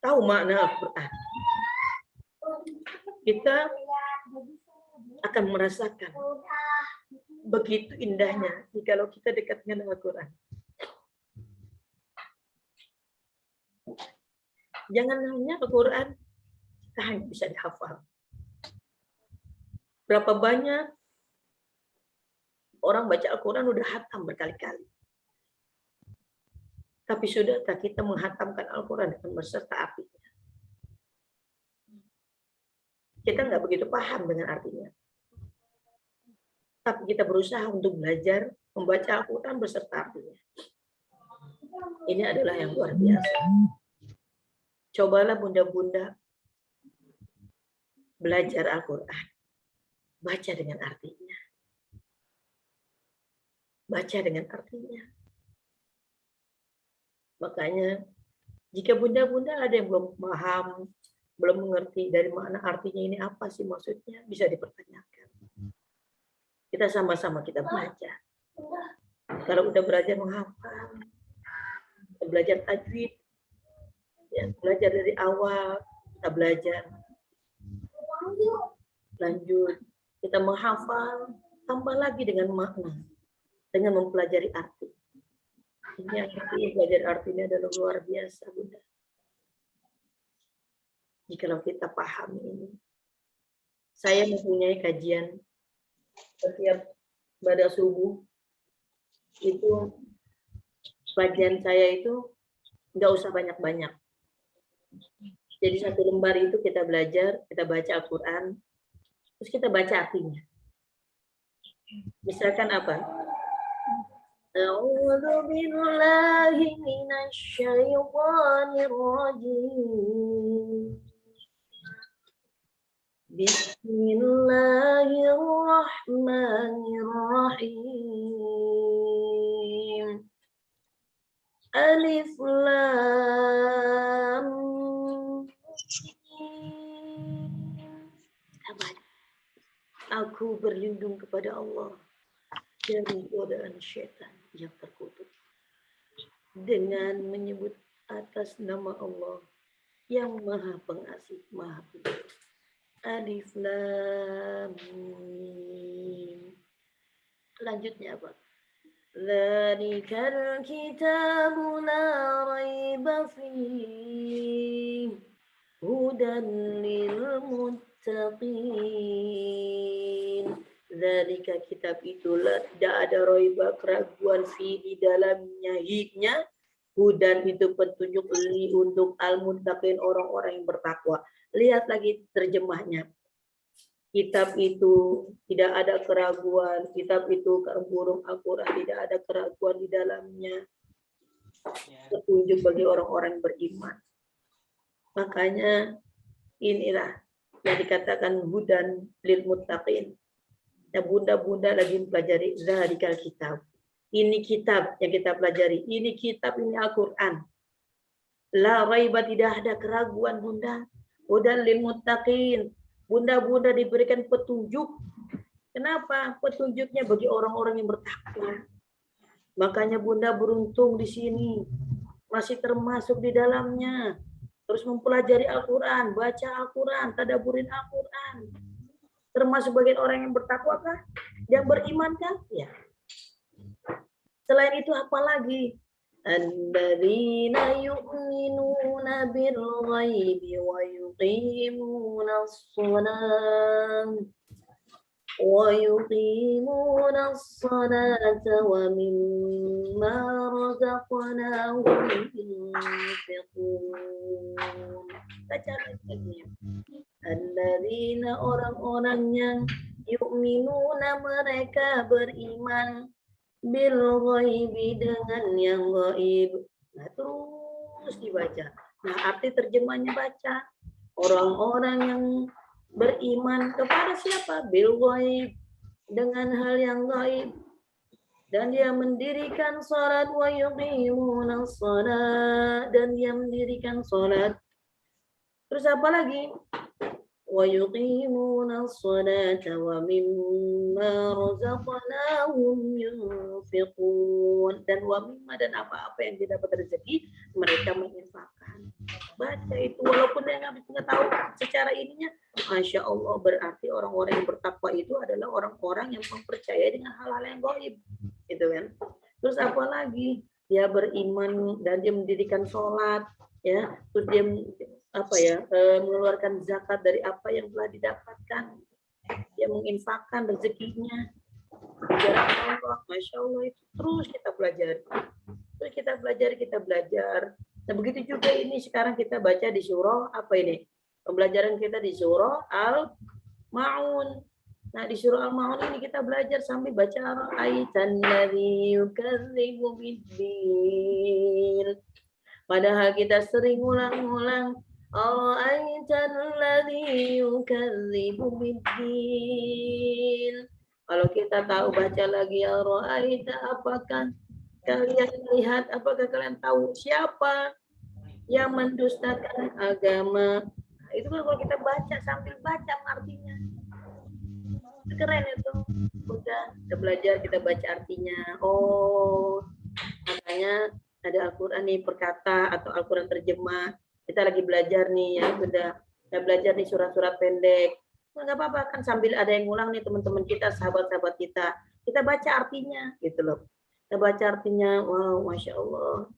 tahu makna Al-Quran, kita akan merasakan begitu indahnya jikalau kita dekat dengan Al-Quran. Jangan hanya Al-Quran kita hanya bisa dihafal. Berapa banyak orang baca Al-Quran udah hatam berkali-kali. Tapi sudahkah kita menghatamkan Al-Quran dengan beserta artinya? Kita nggak begitu paham dengan artinya. Tapi kita berusaha untuk belajar membaca Al-Quran beserta artinya. Ini adalah yang luar biasa. Cobalah bunda-bunda belajar Al-Quran. Baca dengan artinya. Baca dengan artinya. Makanya, jika bunda-bunda ada yang belum paham, belum mengerti dari mana artinya ini apa sih maksudnya, bisa dipertanyakan. Kita sama-sama kita belajar. Kalau udah belajar menghafal, kita belajar tajwid, ya, belajar dari awal, kita belajar. Lanjut, kita menghafal, tambah lagi dengan makna, dengan mempelajari arti. Ini artinya, belajar artinya adalah luar biasa, Bunda. Jikalau kita paham ini. Saya mempunyai kajian setiap pada subuh, itu bagian saya itu nggak usah banyak-banyak. Jadi satu lembar itu kita belajar, kita baca Al-Quran, terus kita baca artinya. Misalkan apa? A'udzu billahi minasy syaithanir rajim. Bismillahirrahmanirrahim. Alif Lam Mim. Aku berlindung kepada Allah dari godaan syaitan yang terkutuk dengan menyebut atas nama Allah yang Maha Pengasih, Maha Penyayang. Alif Lam Mim. Selanjutnya apa? Dzalikal kitabu la raiba fihi hudan lil muttaqin. Dzalika kitab itulah tidak ada raiba keraguan di dalamnya, hiknya hudan itu petunjuk li untuk al-muttaqin, orang-orang yang bertakwa. Lihat lagi terjemahnya. Kitab itu tidak ada keraguan. Kitab itu burung Al-Quran tidak ada keraguan di dalamnya. Petunjuk bagi orang-orang beriman. Makanya inilah yang dikatakan hudan lil muttaqin. Ya, bunda-bunda lagi mempelajari dzalikal kitab. Ini kitab yang kita pelajari. Ini kitab, ini Al-Quran. La raiba, tidak ada keraguan, bunda. Hudan lil muttaqin. Bunda-bunda diberikan petunjuk. Kenapa? Petunjuknya bagi orang-orang yang bertakwa. Makanya bunda beruntung di sini. Masih termasuk di dalamnya. Terus mempelajari Al-Quran, baca Al-Quran, tadaburin Al-Quran. Termasuk bagian orang yang bertakwa kah? Yang beriman kah? Ya. Selain itu apa lagi? Alladzina yu'minuna bil ghaibi wa yuqimuna as-salata wa mimma razaqnahum yunfiqun. Baca lagi. Alladzina, orang-orang yang yu'minuna, mereka beriman bil ghaibi, dengan yang gaib. Nah, terus dibaca. Nah, arti terjemahnya baca. Orang-orang yang beriman kepada siapa? Bil ghaib, dengan hal yang gaib. Dan dia mendirikan salat, wa yuqimuna shalat, dan dia mendirikan salat. Terus apa lagi? ويقيمون الصلاة ومما رزقناهم ينفقون. Dan wamimma, dan apa-apa yang didapat rezeki mereka menginfakkan. Baca itu, walaupun dia nggak tahu secara ininya, Masya Allah, berarti orang-orang yang bertakwa itu adalah orang-orang yang mempercayai dengan hal-hal yang gaib, gitu kan. Terus apa lagi? Dia beriman dan dia mendirikan sholat, ya. Terus dia mengeluarkan zakat dari apa yang telah didapatkan. Dia menginfakkan rezekinya. Jarak Allah, Masya Allah, itu terus kita belajar. Terus kita belajar. Nah, begitu juga ini sekarang kita baca di surah apa ini? Pembelajaran kita di surah Al-Ma'un. Nah, di surah Al-Ma'un ini kita belajar sambil baca aitan ladzi yukadzibu biddin. Padahal kita sering ulang-ulang aitan ladzi yukadzibu biddin. Kalau kita tahu baca lagi aita, apakah kalian lihat, apakah kalian tahu siapa yang mendustakan agama? Nah, itu kan kalau kita baca sambil baca artinya. Keren itu. Udah, kita belajar, kita baca artinya. Oh, makanya ada Al-Quran nih perkata atau Al-Quran terjemah. Kita lagi belajar nih ya, udah. Kita belajar nih surat-surat pendek. Nggak apa-apa kan, sambil ada yang ngulang nih teman-teman kita, sahabat-sahabat kita. Kita baca artinya gitu loh. Kita baca artinya, wow, Masya Allah.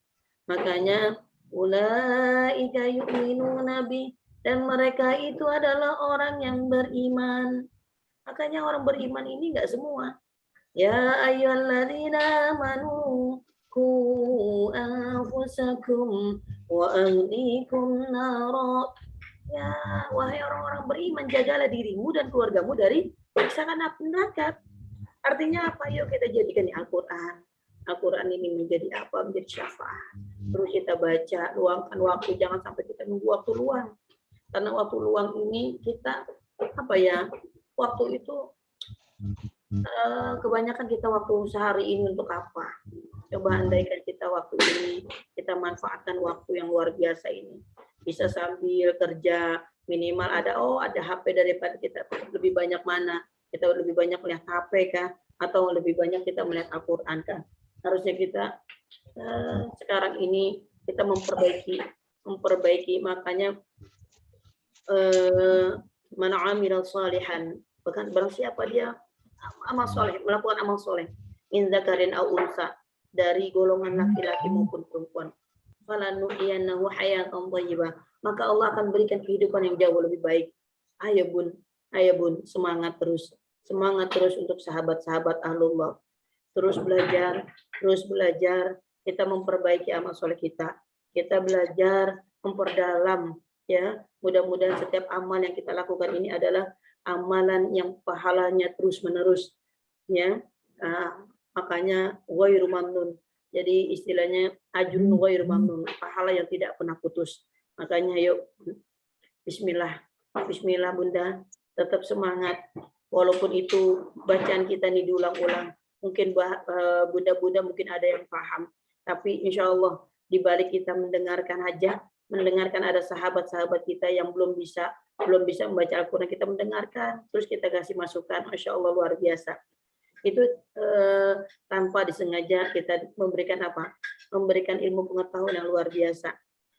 Makanya, ulaika yu'minuna bi, dan mereka itu adalah orang yang beriman. Makanya orang beriman ini enggak semua. Ya ayyuhalladzina amanu qu anfusakum wa ahlikum nara. Ya, wahai orang-orang beriman, jagalah dirimu dan keluargamu dari siksa neraka. Artinya apa? Yuk kita jadikan Al-Quran. Al-Quran ini menjadi apa? Menjadi syafaat. Terus kita baca, luangkan waktu, jangan sampai kita nunggu waktu luang. Karena waktu luang ini kita waktu itu kebanyakan kita waktu sehari ini untuk apa? Coba andaikan kita waktu ini kita manfaatkan waktu yang luar biasa ini. Bisa sambil kerja, minimal ada HP daripada kita lebih banyak mana? Kita lebih banyak melihat HP kah? Atau lebih banyak kita melihat Al-Quran kah? Harusnya kita sekarang ini kita memperbaiki, makanya man 'amila shalihan, bahkan barang siapa dia amal soleh, melakukan amal soleh, min zakarin aw unsa, dari golongan laki-laki maupun perempuan, falanuhyiyannahu hayatan thayyibah, maka Allah akan berikan kehidupan yang jauh lebih baik. Ayo bun, semangat terus untuk sahabat-sahabat ahlullah. Terus belajar, kita memperbaiki amal soleh kita. Kita belajar memperdalam, ya. Mudah-mudahan setiap amal yang kita lakukan ini adalah amalan yang pahalanya terus-menerus, ya. Makanya ghairu mamnun. Jadi istilahnya ajrun ghairu mamnun, pahala yang tidak pernah putus. Makanya yuk, bismillah Bunda, tetap semangat. Walaupun itu bacaan kita ini diulang-ulang, mungkin Bunda mungkin ada yang paham, tapi insya Allah di balik kita mendengarkan ada sahabat-sahabat kita yang belum bisa membaca Al-Quran, kita mendengarkan, terus kita kasih masukan, Masya Allah luar biasa. Itu tanpa disengaja kita memberikan ilmu pengetahuan yang luar biasa,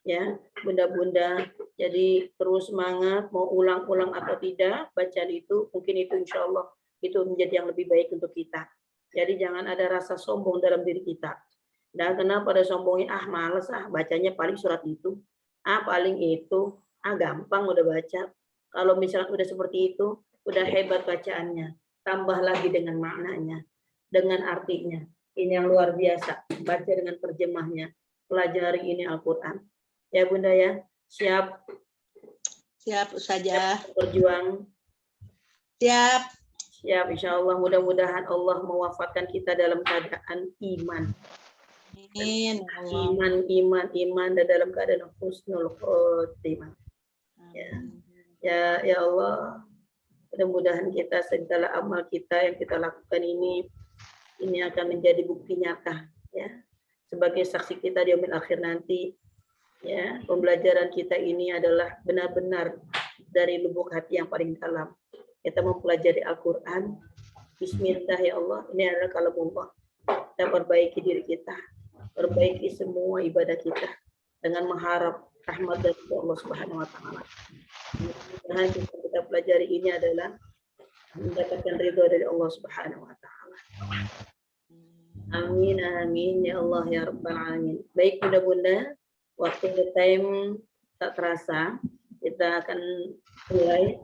ya Bunda-bunda. Jadi terus semangat, mau ulang-ulang atau tidak bacaan itu, mungkin itu insya Allah itu menjadi yang lebih baik untuk kita. Jadi jangan ada rasa sombong dalam diri kita. Dan kenapa ada sombongnya? Males bacanya paling surat itu, paling itu, gampang udah baca. Kalau misalnya udah seperti itu, udah hebat bacaannya, tambah lagi dengan maknanya, dengan artinya. Ini yang luar biasa, baca dengan terjemahnya, pelajari ini Al-Quran. Ya Bunda ya, siap Ustazah. Berjuang. Siap insya Allah, mudah-mudahan Allah mewafatkan kita dalam keadaan iman. Amin. Iman dan dalam keadaan husnul khotimah. Ya Allah, mudah-mudahan kita segala amal kita yang kita lakukan ini akan menjadi bukti nyata, ya, sebagai saksi kita di yaumil akhir nanti, ya. Pembelajaran kita ini adalah benar-benar dari lubuk hati yang paling dalam. Kita mempelajari Al-Quran. Bismillah ya Allah, ini adalah kalamullah. Kita perbaiki diri kita, perbaiki semua ibadah kita dengan mengharap rahmat dari Allah Subhanahu wa taala. Mudah-mudahan kita pelajari ini adalah mendapatkan ridho dari Allah Subhanahu wa taala. Amin amin ya Allah ya rabbal alamin. Baik bunda-bunda, waktu the time tak terasa, kita akan mulai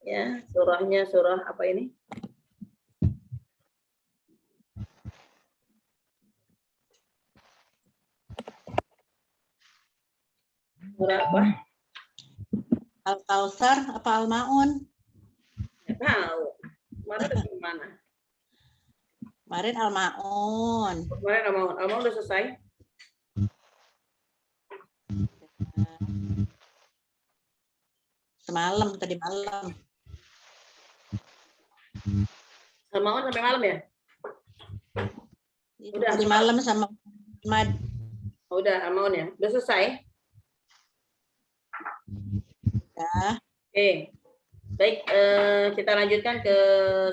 ya surahnya, surah apa ini? Surah apa? Al-Kautsar apa Al-Maun? Nggak tahu. Kemarin udah gimana? Kemarin Al-Maun. Kemarin Al-Maun udah selesai? Semalam, tadi malam. Al-Maun sampai malam ya? Udah. Tadi malam sama Mad. Oh, udah Al-Maun ya? Udah selesai? Ya. Baik, kita lanjutkan ke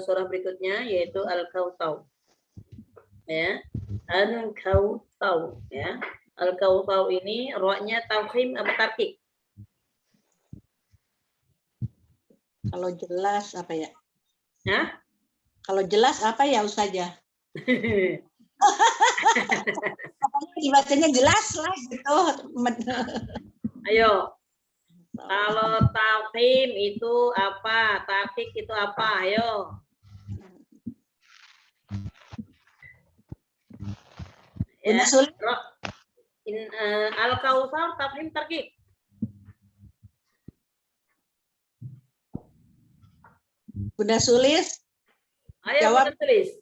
surah berikutnya yaitu Al-Kautsar. Ya. Al-Kautsar ya. Al-Kautsar ini ra-nya tafkhim apa tarkik? Kalau jelas apa ya? Hah? Kalau jelas apa ya Ustazah? Dibacanya jelas lah gitu. Ayo. Kalau tafkhim itu apa? Tarkik itu apa? Ayo. Bunda Sulit. Al-Kautsar tafkhim tarkik. Bunda Sulis. Ayo Jawab. kita tulis.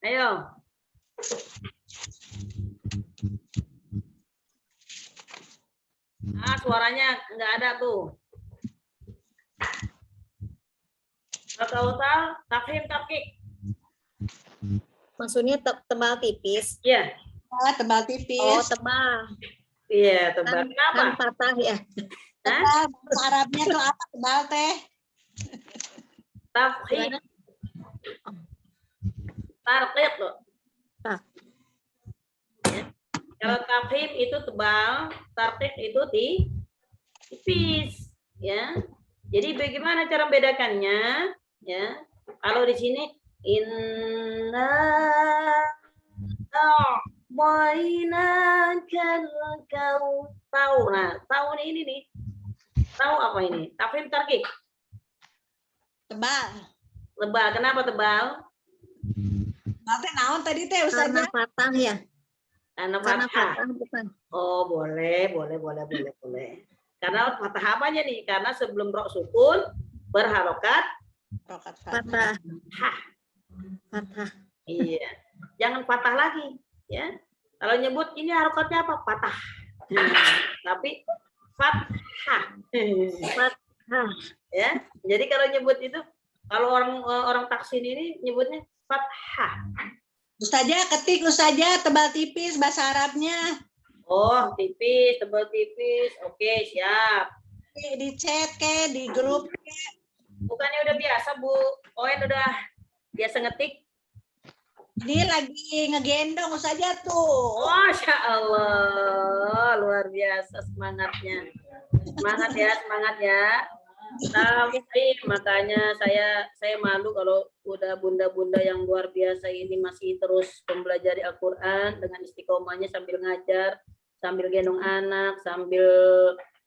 Ayo. Suaranya nggak ada tuh. Al-Kautsar tafkhim tarkik. Maksudnya tebal tipis. Iya. Tebal tipis. Oh, tebal. Iya, tebal. Kenapa? Kan patah ya. Tebal, bahasa Arabnya tuh apa tebal teh? Tafkhim. Tarkik loh. Tak. Kalau tafkhim itu tebal, tarkik itu tipis, ya. Jadi bagaimana cara membedakannya? Ya, kalau di sini inna a'tainakal kautsar. Nah, tahu ini nih. Tahu apa ini? Tafkhim tarkik. Tebal. Tebal. Kenapa tebal? Nanti naon tadi teh Karena Ustazah? patah ya. Karena Karena fathah. patah bukan. Oh, boleh. Karena fathah apanya nih? Karena sebelum ro sukun berharokat Rokat Patah. hah. Patah. Iya. Jangan patah lagi, ya. Kalau nyebut ini harokatnya apa? Patah. Tapi fathah. Patah. Ya. Jadi kalau nyebut itu, kalau orang taksin ini nyebutnya fathah. Ustazah ketik Ustazah tebal tipis bahasa Arabnya. Oh, tipis, tebal tipis. Oke, siap. Di chat ke di grup. Bukannya udah biasa, Bu? Oen udah biasa ngetik? Ini lagi ngegendong Ustazah tuh. Masya Allah, luar biasa semangatnya. Semangat ya. Tapi makanya saya malu kalau udah bunda-bunda yang luar biasa ini masih terus mempelajari Al-Quran dengan istiqomahnya sambil ngajar, sambil gendong anak, sambil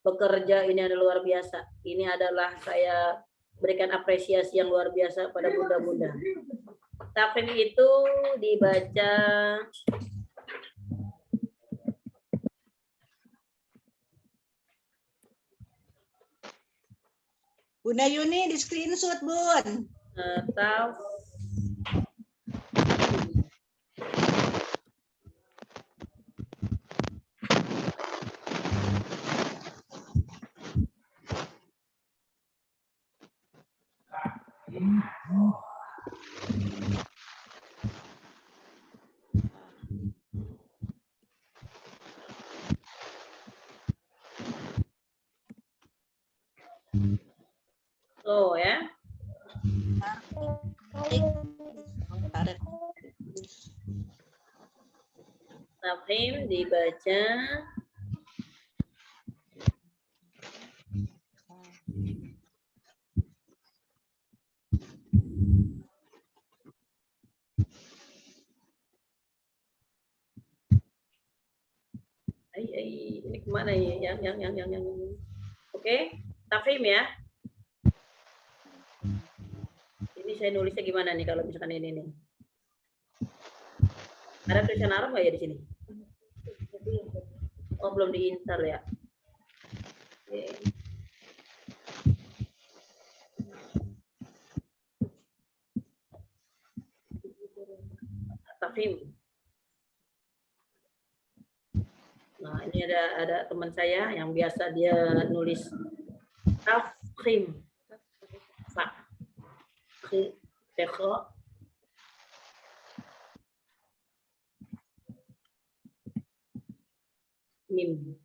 bekerja. Ini adalah luar biasa. Ini adalah saya berikan apresiasi yang luar biasa pada bunda-bunda. Tafkhim itu dibaca Bunda Yuni di screenshot Bun. taf So ya. Tafhim dibaca. Ini kemana ya? Yang. Oke, tafhim ya. Ini saya nulisnya gimana nih kalau misalkan ini nih? Ada tulisan Arab nggak ya di sini? Oh, belum diinstal ya. Oke. Tafhim. Nah, ini ada teman saya yang biasa dia nulis tafhim. Fa. Tekho. Mim.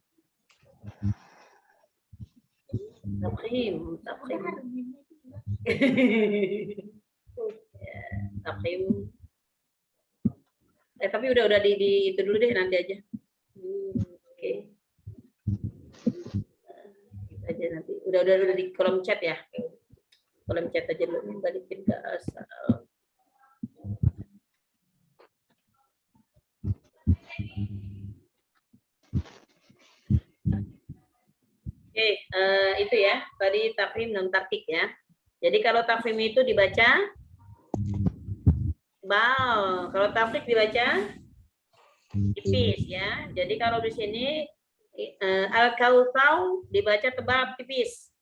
Tafhim. Tafhim. Tapi udah di itu dulu deh, nanti aja. Oke. Kita aja nanti. Udah di kolom chat ya. Kolom chat aja dulu, balikin ke asal. Oke, itu ya. Tadi tafhim dan taktik ya. Jadi kalau tafhim itu dibaca bal, kalau tafsir dibaca tipis ya. Jadi kalau di sini al-kautsar dibaca tebal tipis.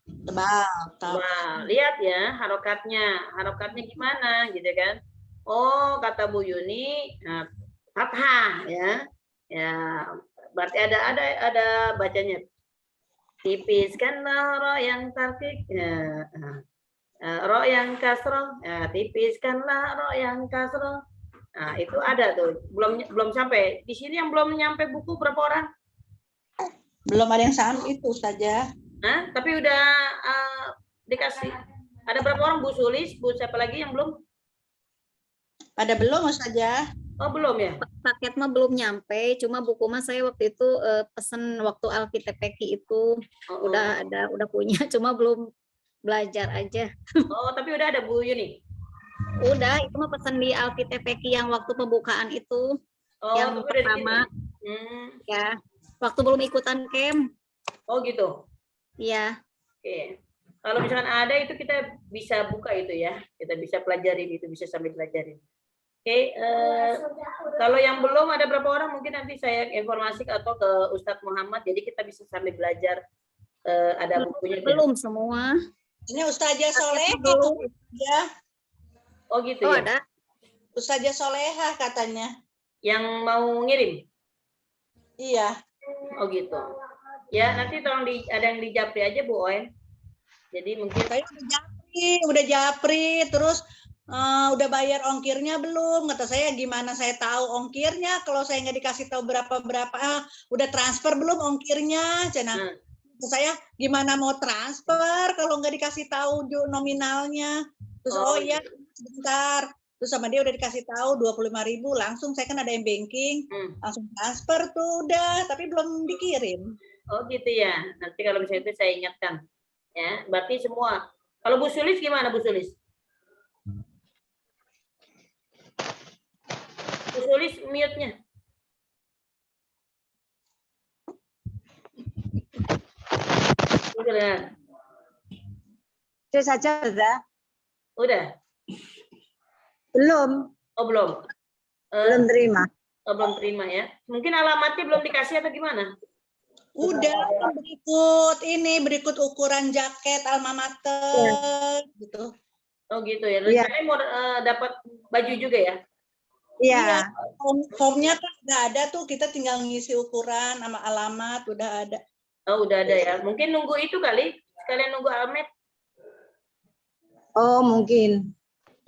Tebal. Wah, lihat ya harokatnya gimana gitu kan. Oh, kata Bu Yuni, nah, fathah ya. Ya, berarti ada bacanya. Tipiskanlah ro yang tarkik. Ya. Ro yang kasroh, ya, tipiskanlah ro yang kasroh. Nah, itu ada tuh. Belum sampai. Di sini yang belum nyampe buku berapa orang? Belum ada yang sampai itu saja. Nah, tapi udah dikasih. Ada berapa orang? Bu Sulis, Bu siapa lagi yang belum? Pada belum saja. Oh, belum ya? Paket mah belum nyampe, cuma buku mah saya waktu itu pesen waktu Alkitab Peki itu udah punya, cuma belum belajar aja. Oh, tapi udah ada Bu Yuni. Udah, itu mah pesen di Alkitab Peki yang waktu pembukaan itu, yang pertama. Ya, waktu belum ikutan camp. Oh, gitu. Iya. Oke. Kalau misalkan ada itu kita bisa buka itu ya. Kita bisa pelajarin itu, bisa sambil pelajarin. Oke, kalau yang belum ada berapa orang mungkin nanti saya informasi atau ke Ustadz Muhammad, jadi kita bisa sambil belajar. Ada bukunya. Belum semua. Ini Ustazah Soleh ya. Oh gitu ya. Ada. Ustazah Solehah katanya. Yang mau ngirim? Iya. Oh gitu. Ya nanti tolong ada yang di Japri aja Bu Oen. Jadi mungkin. Saya udah Japri, terus udah bayar ongkirnya belum? Kata saya gimana saya tahu ongkirnya kalau saya nggak dikasih tahu berapa udah transfer belum ongkirnya? Cina. Saya gimana mau transfer kalau nggak dikasih tahu nominalnya? Terus iya sebentar. Terus sama dia udah dikasih tahu 25.000 langsung. Saya kan ada yang banking, langsung transfer tuh udah, tapi belum dikirim. Oh gitu ya. Nanti kalau misalnya itu saya ingatkan. Ya, berarti semua. Kalau Bu Sulis gimana Bu Sulis? Bu Sulis mute-nya. Itu saja, Udah? Belum. Oh, belum. Belum terima. Oh, belum terima ya. Mungkin alamatnya belum dikasih atau gimana? Udah berikut ukuran jaket alma mater gitu. Oh gitu ya. Rencananya mau dapat baju juga ya? Iya. Formnya kan udah ada tuh, kita tinggal ngisi ukuran sama alamat udah ada. Oh udah ada ya. Mungkin nunggu itu kali. Sekalian nunggu Ahmed. Oh mungkin.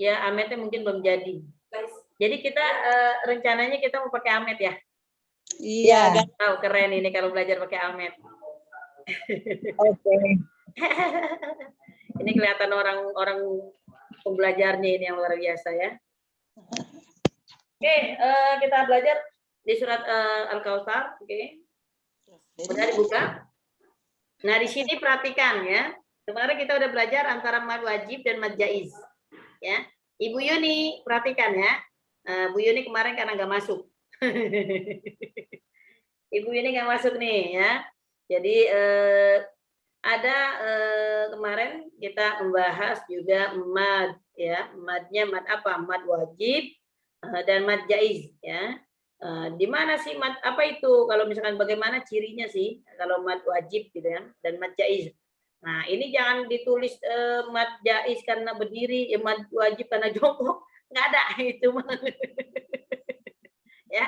Ya Ahmednya mungkin belum jadi. Jadi kita rencananya kita mau pakai Ahmed ya? Iya. Tahu keren ini kalau belajar pakai Ahmed. Oke. Ini kelihatan orang pembelajarnya ini yang luar biasa ya. Oke, kita belajar di surat Al-Kautsar. Oke, udah dibuka. Nah, di sini perhatikan ya. Kemarin kita udah belajar antara mad wajib dan mad jaiz. Ya, Ibu Yuni perhatikan ya. Bu Yuni kemarin karena nggak masuk. Ibu Yuni nggak masuk nih ya. Jadi ada kemarin kita membahas juga mad ya. Madnya mad apa? Mad wajib dan mad jaiz ya. Di mana sih mad apa itu? Kalau misalkan bagaimana cirinya sih kalau mad wajib gitu ya dan mad jaiz. Nah, ini jangan ditulis mad jaiz karena berdiri, ya mad wajib karena jongkok. Nggak ada itu. Ya.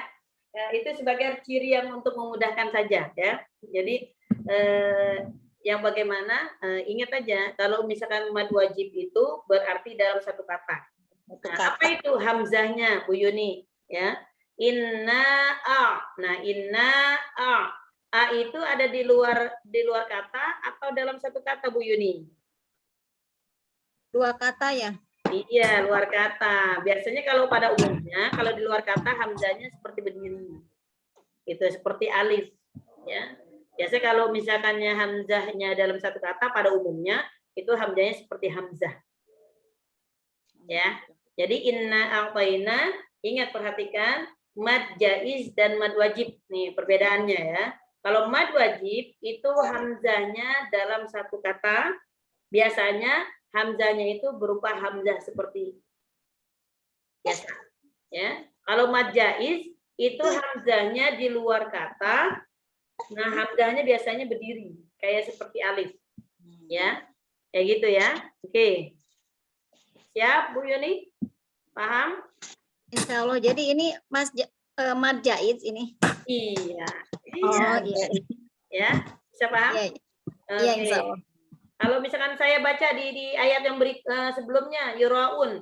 Itu sebagai ciri yang untuk memudahkan saja ya. Jadi yang bagaimana ingat aja kalau misalkan mad wajib itu berarti dalam satu kata. Nah, apa itu hamzahnya Bu Yuni ya? Inna a. Nah, inna a. A itu ada di luar kata atau dalam satu kata Bu Yuni? Dua kata ya. Iya, luar kata. Biasanya kalau pada umumnya kalau di luar kata hamzahnya seperti berdiri. Itu seperti alif ya. Biasanya kalau misalkannya hamzahnya dalam satu kata pada umumnya itu hamzahnya seperti hamzah. Ya. Jadi inna a'tayna, ingat perhatikan mad jaiz dan mad wajib. Nih perbedaannya ya. Kalau mad wajib itu hamzahnya dalam satu kata, biasanya hamzahnya itu berupa hamzah seperti biasa. Ya. Kalau mad jaiz itu hamzahnya di luar kata. Nah, hamzahnya biasanya berdiri, kayak seperti alif. Ya. Kayak gitu ya. Oke. Siap, Bu Yuni? Paham? Insya Allah. Jadi ini mad jaiz ini. Iya. Oh Iya. iya. Ya, bisa paham? Iya, iya Oke. insya Allah. Kalau misalkan saya baca di ayat yang sebelumnya, yuraun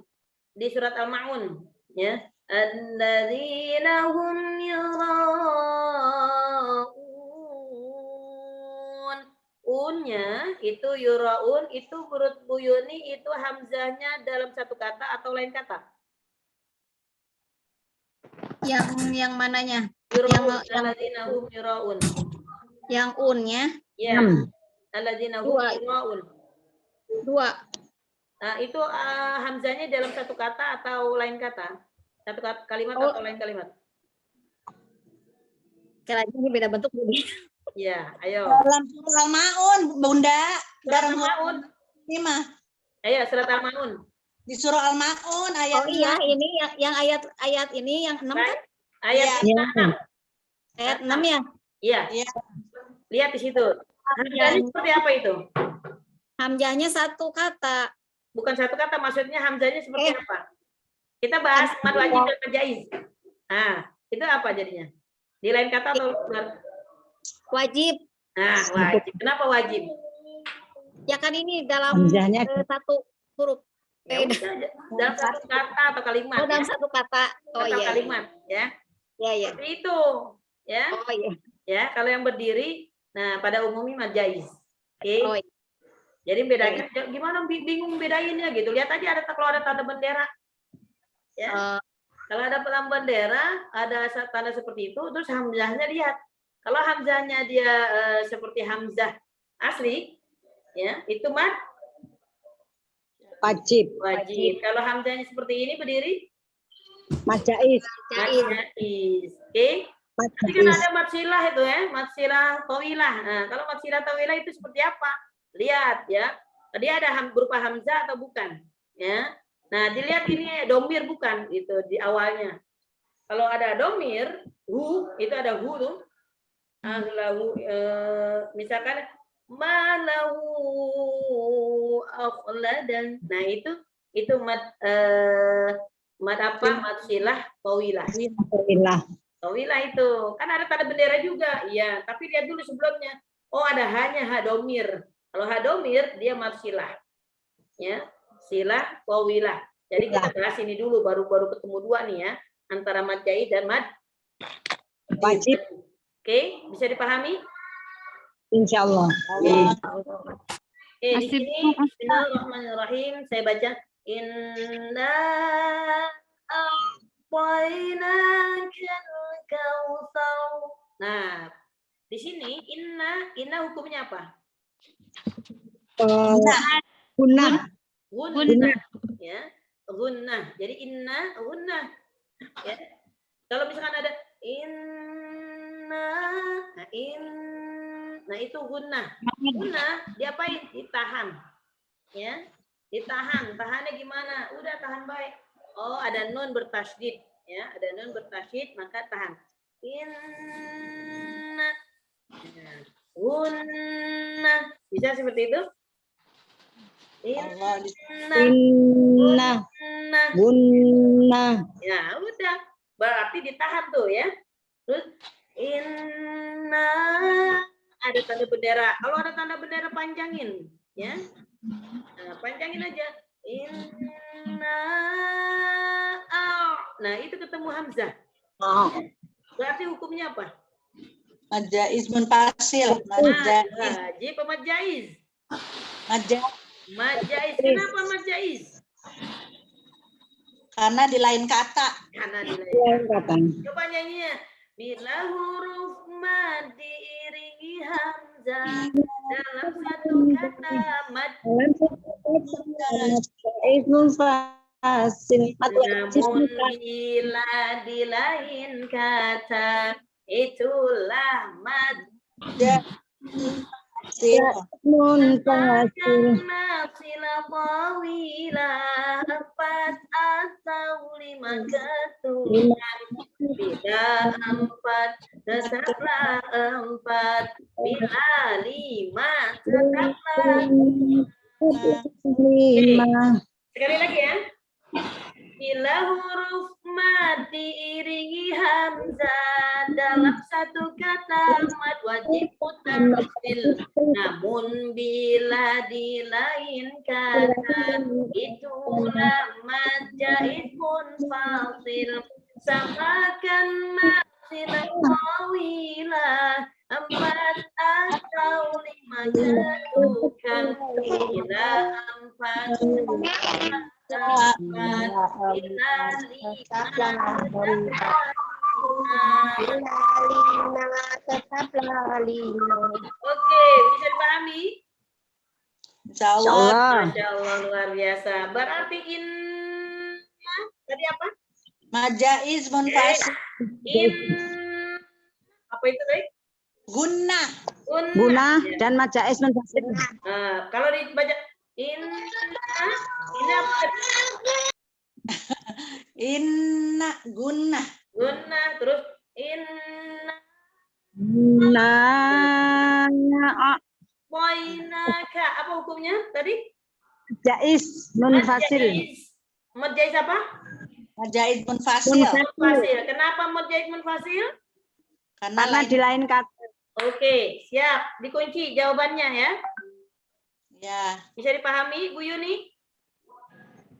di surat Al-Ma'un, ya. Alladzina hum yuraun. Unnya itu yuraun itu menurut Bu Yuni itu hamzahnya dalam satu kata atau lain kata? Yang mananya? Yuraun, alladzina hum yuraun. Yang unnya Ya. Alladzina hum Dua. yuraun. dua. Nah, itu hamzahnya dalam satu kata atau lain kata? Satu kalimat Oh. atau lain kalimat? Kayaknya ini beda bentuk jadi. Iya, ayo. Dalam surah Al-Maun, Bunda. Surat Dalam Al-Maun. ini mah Ayo, surat Al-Maun. di surah Al-Maun ayat Oh iya, 6. ini yang ayat ini yang 6 kan? Ayat Iya. 6. Ayat 6 ya. Iya. Iya. Lihat di situ. Hamzahnya seperti apa itu? Hamzahnya satu kata. Bukan satu kata, maksudnya hamzahnya seperti apa? Kita bahas mad wajib dan mad jaiz. Nah, itu apa jadinya? Di lain kata atau luar? Wajib. Nah, wajib. Kenapa wajib? Ya kan ini dalam Hamzahnya satu huruf. Ya udah, dalam satu kata atau kalimat. Oh, dalam Ya. satu kata. Oh Atau iya. kalimat, ya. Iya, iya. Seperti itu, ya. Oh iya. Ya, kalau yang berdiri, nah pada umumnya mad jaiz. Oke. Oh iya. Jadi bedanya gimana bingung bedainnya gitu. Lihat aja kalau ada tanda bendera. Ya. Kalau ada tanda bendera, ada tanda seperti itu, terus hamzahnya lihat. Kalau hamzahnya dia seperti hamzah asli, ya, itu mad Wajib. wajib. Kalau hamzahnya seperti ini berdiri, Mad jaiz. mad Jaiz. jaiz. Oke. Mad Nanti kan jaiz. ada mad silah itu ya, mad silah tawilah. Nah, kalau mad silah tawilah itu seperti apa? Lihat ya. Dia ada berupa hamzah atau bukan? Ya. Nah, dilihat ini domir bukan itu di awalnya. Kalau ada domir, hu itu ada hu tuh. Ahlahu misalkan malahu akhladan. Nah, itu mad apa? Mad silah tawilah. Tawilah itu. Kan ada tanda bendera juga. Iya, tapi lihat dulu sebelumnya. Oh, ada hanya hadomir. Kalau hadomir dia mad silah. Ya, silah tawilah. Jadi kita bahas ini dulu baru ketemu dua nih ya, antara mad jaiz dan mad Wajib. Oke, bisa dipahami? Insya Allah. Oke. Oke, di Masih sini belum, Ustaz. Bismillahirrahmanirrahim. Saya baca inna a'tainakal kautsar. Nah, di sini inna hukumnya apa? Gunnah. Gunnah, ya. Gunnah. Jadi inna gunnah, ya. Kalau misalkan ada inna, nah itu gunnah. Gunnah diapain? Ditahan, ya. Ditahan. Tahannya gimana? Udah tahan baik. Oh, ada nun bertasydid, ya. Ada nun bertasydid, maka tahan. Inna. Gunnah. Bisa seperti itu? Allah. Inna. Gunnah. Ya, udah. Berarti ditahan tuh ya. Terus inna ada tanda bendera. Kalau ada tanda bendera panjangin, ya. Nah, panjangin aja. Inna nah, itu ketemu hamzah. Berarti hukumnya apa? Majaiz munfasil. Majaiz. Wajib apa majaiz? Majaiz. Kenapa majaiz? Karena di lain kata. Karena di lain kata. Coba nyanyinya. Bila huruf mad diiringi hamzah dalam satu kata mad. Majaiz munfasil. Namun bila di lain kata itulah mad. Karena sila tawila 4 atau 5 keturunan. Bila 4 tetaplah 4. Bila 5 tetaplah 5. Sekali lagi ya. Bila huruf mad diiringi hamzah dalam satu kata mad wajib mutasil. Namun bila di lain kata itulah mad jaiz munfasil. Samakan mad silah tawilah 4 atau 5 ketukan. Bila 4 Oke, bisa dipahami? Insyaallah. Masya Allah, luar biasa. Berarti inna tadi apa? Majaiz munfasil. Apa itu tadi? Gunnah. Gunnah dan majaiz munfasil. Nah, kalau dibaca inna apa? Inna gunnah. Gunnah terus inna poinaka apa hukumnya tadi? Jaiz Mad jaiz apa? Majaiz munfasil. Munfasil. Kenapa mad jaiz munfasil? Karena di lain kata. Oke, siap. Dikunci jawabannya ya. Ya. Bisa dipahami Bu Yuni?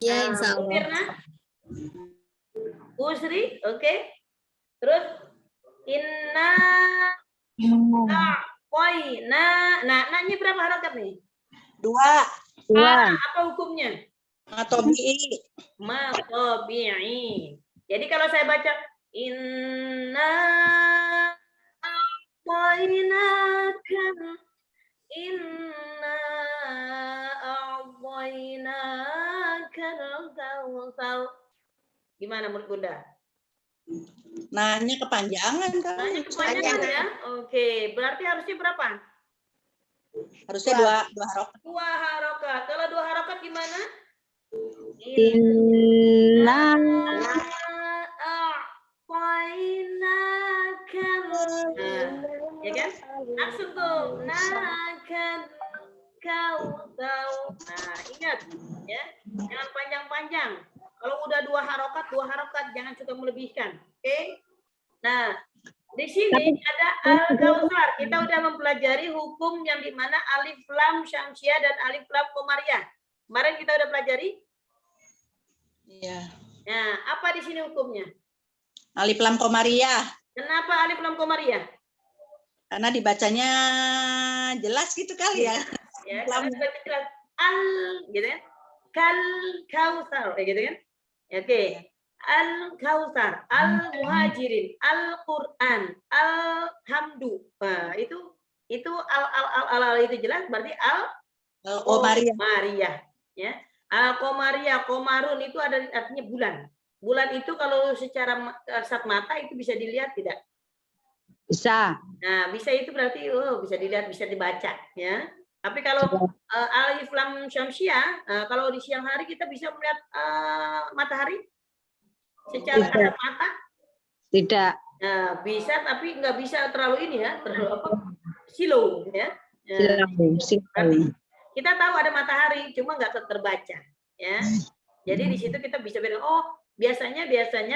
Ya, insya Bu Allah. Firna? Bu Sri, oke. Terus inna poina. Nah, nanya berapa harokat nih? 2. Apa hukumnya? Matobi'i. Matobi'i. Jadi kalau saya baca inna a'tainakan inna a'tainakan kautsar. Gimana menurut Bunda? Nanya kepanjangan kan? Nanya kepanjangan ya? Oke, berarti harusnya berapa? Harusnya 2 harokat. 2 harokat. Kalau 2 harokat gimana? Inna a'tainakan. Ya kan? Langsung tuh. Nakan kau tahu. Nah, ingat ya. Jangan panjang-panjang. Kalau udah 2 harokat, jangan suka melebihkan. Oke? Nah, di sini ada al-kautsar. Kita udah mempelajari hukum yang di mana alif lam syamsiah dan alif lam qamariyah. Kemarin kita udah pelajari. Iya. Nah, apa di sini hukumnya? Alif lam qamariyah. Kenapa alif lam qamariyah? Karena dibacanya jelas gitu kali ya. ya. Karena berarti jelas al gitu kan. Kal kausar gitu kan. Oke. Al kausar, al muhajirin, al Quran, alhamdu. Nah, itu al itu jelas berarti al Maria. Maria, ya. Al Qamariyah, Qamarun itu ada artinya bulan. Bulan itu kalau secara kasat mata itu bisa dilihat tidak? Bisa. Nah, bisa itu berarti bisa dilihat, bisa dibaca, ya. Tapi kalau alif lam syamsiah, kalau di siang hari kita bisa melihat matahari secara kasat mata? Tidak. Nah, bisa tapi nggak bisa terlalu ini ya, terlalu apa? Silau, ya. Silau. Kita tahu ada matahari, cuma nggak terbaca, ya. Jadi di situ kita bisa bilang, oh biasanya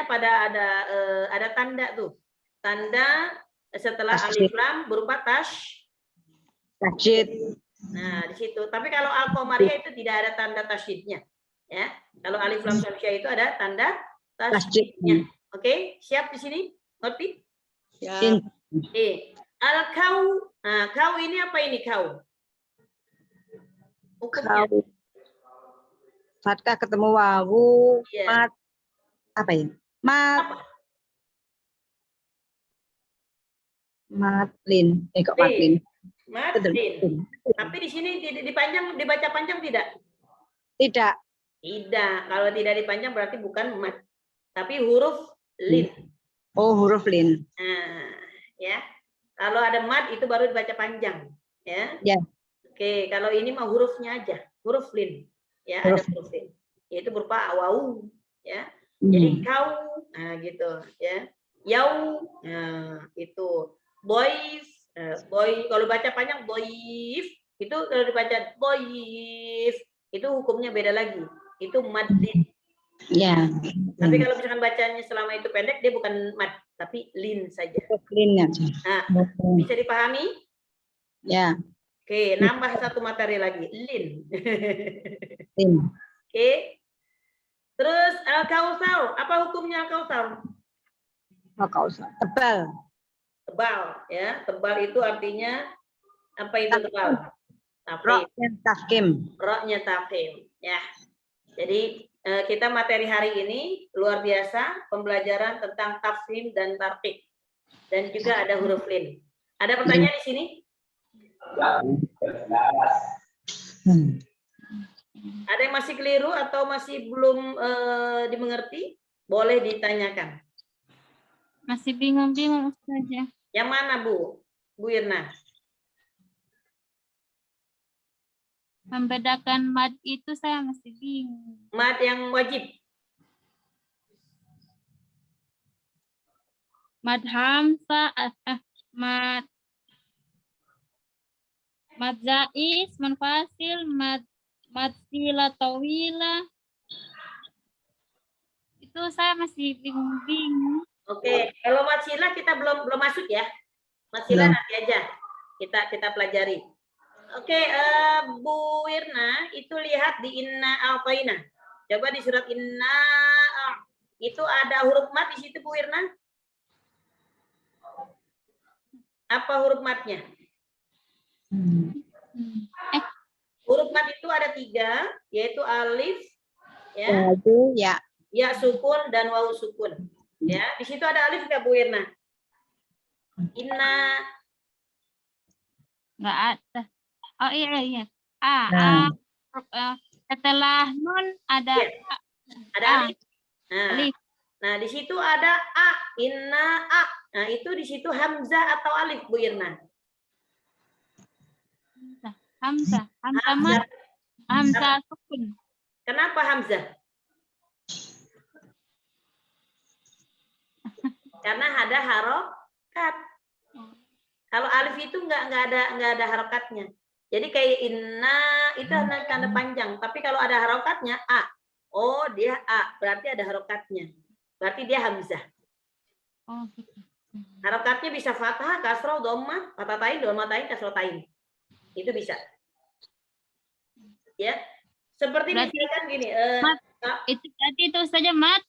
pada ada tanda tuh, tanda setelah alif lam berupa tasydid. Nah di situ. Tapi kalau al-qamariyah itu tidak ada tanda tasydidnya, ya. Kalau alif lam syamsiah itu ada tanda tasydidnya. Oke, siap di sini? Ngerti? Ya. Al-kau. Nah, kau ini apa ini kau? Hukumnya. Kau. Fatkah ketemu wawu, Iya. mat, apa ya? Matlin. Kok matlin? Matlin. Tapi di sini dibaca panjang tidak? Tidak. Tidak. Kalau tidak dipanjang berarti bukan mat, tapi huruf lin. Oh, huruf lin. Nah, ya. Kalau ada mat itu baru dibaca panjang, ya. Ya. Oke, kalau ini mah hurufnya aja, huruf lin. Ya, ada huruf lin. Yaitu berupa wawu, ya. Jadi kau, nah gitu, ya. Yau, nah itu. Boys, boy kalau baca panjang boif, itu kalau dibaca boif, itu hukumnya beda lagi. Itu madlin. Ya. Tapi kalau misalkan bacanya selama itu pendek, dia bukan mad, tapi lin saja. Lin aja. Nah, bisa dipahami? Ya. Oke, nambah satu materi lagi, lin. Lin. Oke. Terus al-kautsar, apa hukumnya al-kautsar? Kautsar. Tebal. Tebal, ya. Tebal itu artinya apa itu tebal? Tafkim. Roknya tafkim, ya. Jadi kita materi hari ini luar biasa, pembelajaran tentang tafsim dan tarqiq, dan juga ada huruf lin. Ada pertanyaan di sini? Ada yang masih keliru atau masih belum dimengerti? Boleh ditanyakan. Masih bingung-bingung saja. Yang mana, Bu? Bu Irna? Membedakan mad itu saya masih bingung. Mad yang wajib. Mad hamzah, mad zais, munfasil, mad sila tawila. Itu saya masih bingung-bingung. Oke, kalau Masila kita belum masuk ya. Masila nanti aja kita pelajari. Oke, Bu Wirna itu lihat di inna a'taina. Coba di surat inna itu ada huruf mat di situ Bu Wirna. Apa huruf matnya? Huruf mat itu ada 3, yaitu alif, ya, ya sukun dan wawu sukun. Ya, di situ ada alif nggak Bu Irna? Inna. Nggak ada. Oh iya. Setelah nun ada Ada alif. alif. Nah, di situ ada a, inna a. Nah, itu di situ hamzah atau alif Bu Irna? Hamzah mad. Hamzah sukun. Kenapa hamzah? Karena ada harokat. Kalau alif itu nggak ada harokatnya. Jadi kayak inna itu tanda panjang. Tapi kalau ada harokatnya a, oh dia a, berarti ada harokatnya. Berarti dia hamzah. Oh gitu. Harokatnya bisa fathah, kasroh, dhammah, fathatain, dhammatain, kasrotain. Itu bisa. Ya, seperti Berarti misalkan gini. Itu berarti itu saja mat.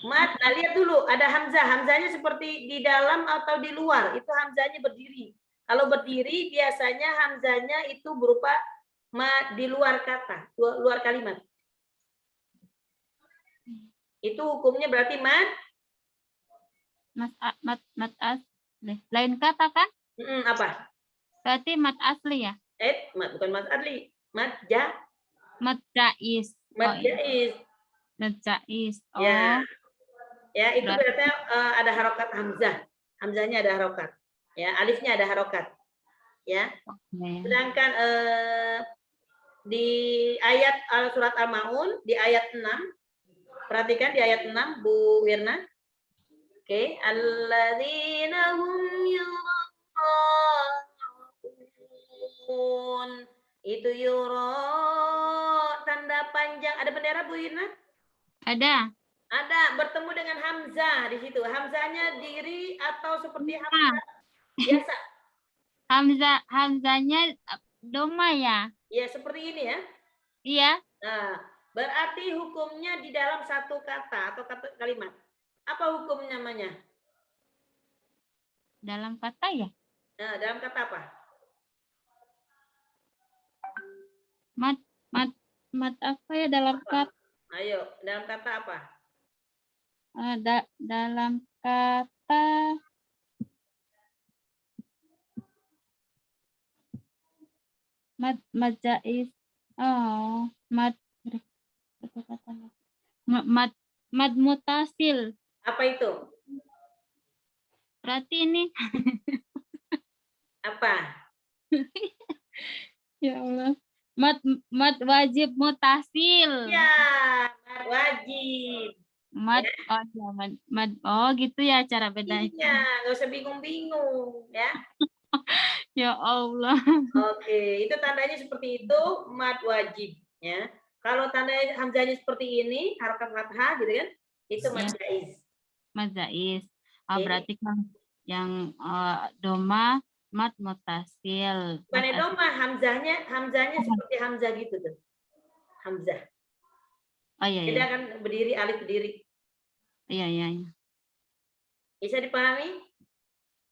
Mat, nah lihat dulu ada hamzah. Hamzahnya seperti di dalam atau di luar. Itu hamzahnya berdiri. Kalau berdiri biasanya hamzanya itu berupa di luar kata, luar kalimat. Itu hukumnya berarti mad Mat asli. Lain kata kan? apa? Berarti mat asli ya? Bukan mad adli, mad Mat jais. Oh, iya. jais. Mat jais. Oh, Ya, itu berarti- berarti ada harokat hamzah. Hamzahnya ada harokat. Ya, alifnya ada harokat. Ya. ya. Sedangkan di ayat surat Al-Maun di ayat 6, perhatikan di ayat 6 Bu Wirna. Oke, alladzina hum yura'un. Itu yura tanda panjang. Ada bendera Bu Wirna? Ada. Ada, bertemu dengan hamzah di situ. Hamzahnya diri atau seperti hamzah biasa? Hamzanya doma ya? Ya, seperti ini ya. Iya. Nah, berarti hukumnya di dalam satu kata atau kalimat. Apa hukum namanya? Dalam kata ya? Nah, dalam kata apa? Mat apa ya dalam kata? Ayo, dalam kata apa? Dalam kata mat jais. Oh, mat mutasil. Apa itu? Berarti ini Apa? ya Allah. Mat wajib mutasil. Ya, wajib. Mat oh ya, oh gitu ya cara bedanya. Iya, nggak usah bingung-bingung ya. Ya Allah. Oke, itu tandanya seperti itu, mad wajib ya. Kalau tanda hamzahnya seperti ini, harokat fathah gitu kan, itu mad jaiz. Mat jais. Oh, Oke. berarti kan yang doma mat mutasil. Bukan doma, hamzahnya seperti hamzah gitu tuh. Hamzah. Oh iya Dia iya. akan berdiri, alif berdiri. Iya iya. Iya. Bisa dipahami?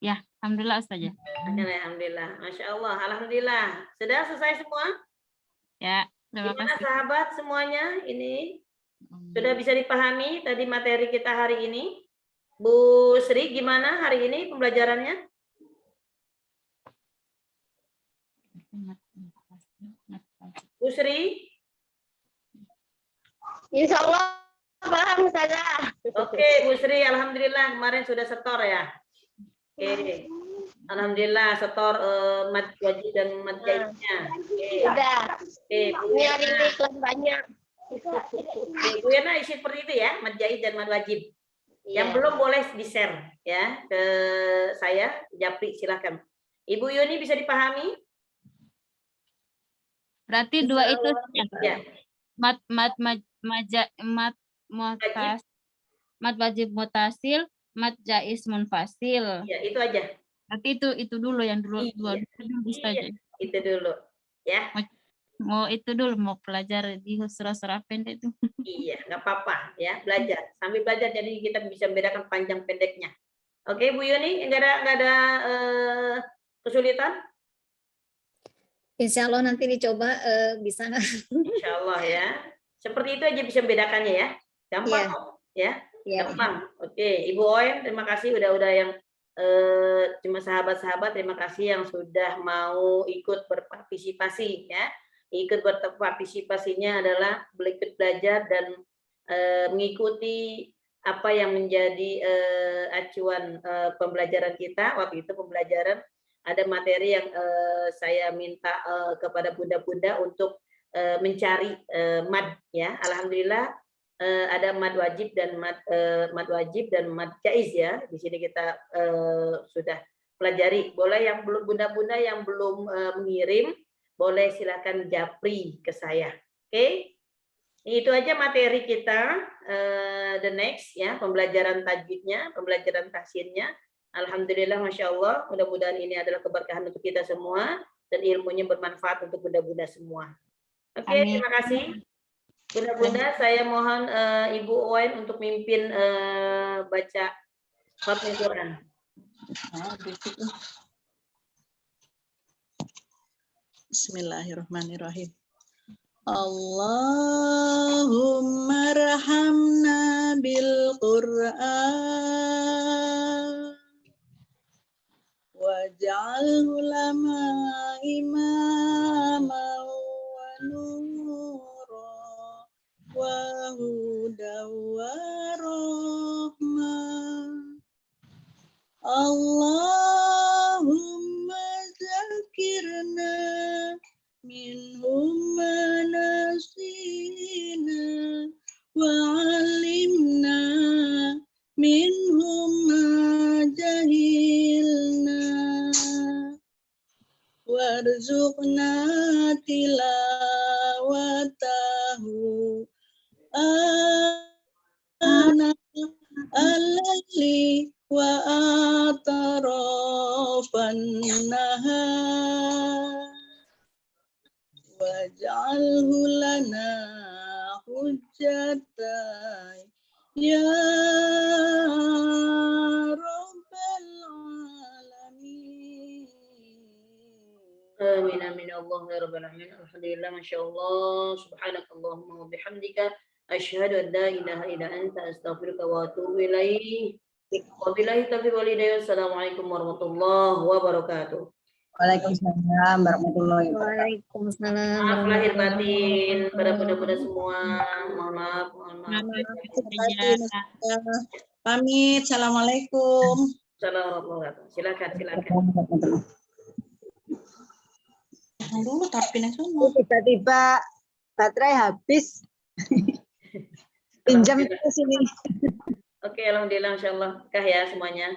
Ya, alhamdulillah saja. Alhamdulillah, masya Allah, alhamdulillah. Sudah selesai semua? Ya, terima Gimana kasih. sahabat semuanya? Ini sudah bisa dipahami tadi materi kita hari ini? Bu Sri, gimana hari ini pembelajarannya? Bu Sri? Insya Allah paham saja. Oke, Bu Sri, alhamdulillah kemarin sudah setor ya. Oke, alhamdulillah setor mad wajib dan mad jaiznya. Oke, Sudah. oke, Bu Ini hari Yana. ini iklan banyak. Oke, Bu Yana isi seperti itu ya, mad jaiz dan mad wajib. Yang Iya. belum boleh di-share ya ke saya, Japri silakan. Ibu Yuni bisa dipahami? Berarti dua itu Ya. mat mutas mat wajib mutasil, mat jais munfasil. Ya, itu aja. Berarti itu dulu yang dulu dua dulu saja. Itu dulu. Ya. Mau itu dulu mau pelajar di surah-surah pendek itu. Iya, nggak apa-apa ya, belajar. Sambil belajar jadi kita bisa membedakan panjang pendeknya. Oke, Bu Yuni, nggak ada kesulitan? Insya Allah nanti dicoba bisa nggak? Insya Allah ya. Seperti itu aja bisa membedakannya ya. Gampang Iya. kok, ya. Ya. Gampang. Oke, Ibu Oen, terima kasih udah yang cuma sahabat-sahabat, terima kasih yang sudah mau ikut berpartisipasi ya. Ikut berpartisipasinya adalah ikut belajar dan mengikuti apa yang menjadi acuan pembelajaran kita. Waktu itu pembelajaran ada materi yang saya minta kepada bunda-bunda untuk mencari mad ya. Alhamdulillah ada mad wajib dan mad wajib dan mad jaiz ya. Di sini kita sudah pelajari. Boleh yang belum bunda-bunda yang belum mengirim, boleh silakan japri ke saya. Oke? Itu aja materi kita the next ya, pembelajaran tajwidnya, pembelajaran tahsinnya. Alhamdulillah, masya Allah. Mudah-mudahan ini adalah keberkahan untuk kita semua dan ilmunya bermanfaat untuk bunda-bunda semua. Oke, Amin. terima kasih. Bunda-bunda, saya mohon Ibu Oen untuk mimpin baca khatmul Quran. Bismillahirrahmanirrahim. Allahumma rahamna bil Qur'an waj'alhu lana imaman wa nura wa hudan wa rahmah. Allahumma zakirna minhum ma nasina wa 'allimna minhum ma jahilna warzuqna tilawatahu ana alladhi wa atarafan nahar waj'alhu lana hujjatan ya rabbal alamin. Amin amin ya Allah ya rabbal alamin. Alhamdulillah masyaallah. Subhanakallahumma wa bihamdika asyhadu an la ilaha illa anta astaghfiruka wa atubu ilaik. Wabillahi taufiq wal hidayah. Assalamualaikum warahmatullahi wabarakatuh. Waalaikumsalam warahmatullahi wabarakatuh. Waalaikumsalam Maaf lahir warahmatullahi batin para bunda-bunda semua. Mohon maaf, mohon maaf. Pamit. Assalamualaikum. Assalamualaikum warahmatullahi wabarakatuh. Silakan, silakan. Yang dulu tapi Tiba-tiba baterai habis. Pinjam ke sini. Oke, alhamdulillah insyaallah. Kah ya semuanya.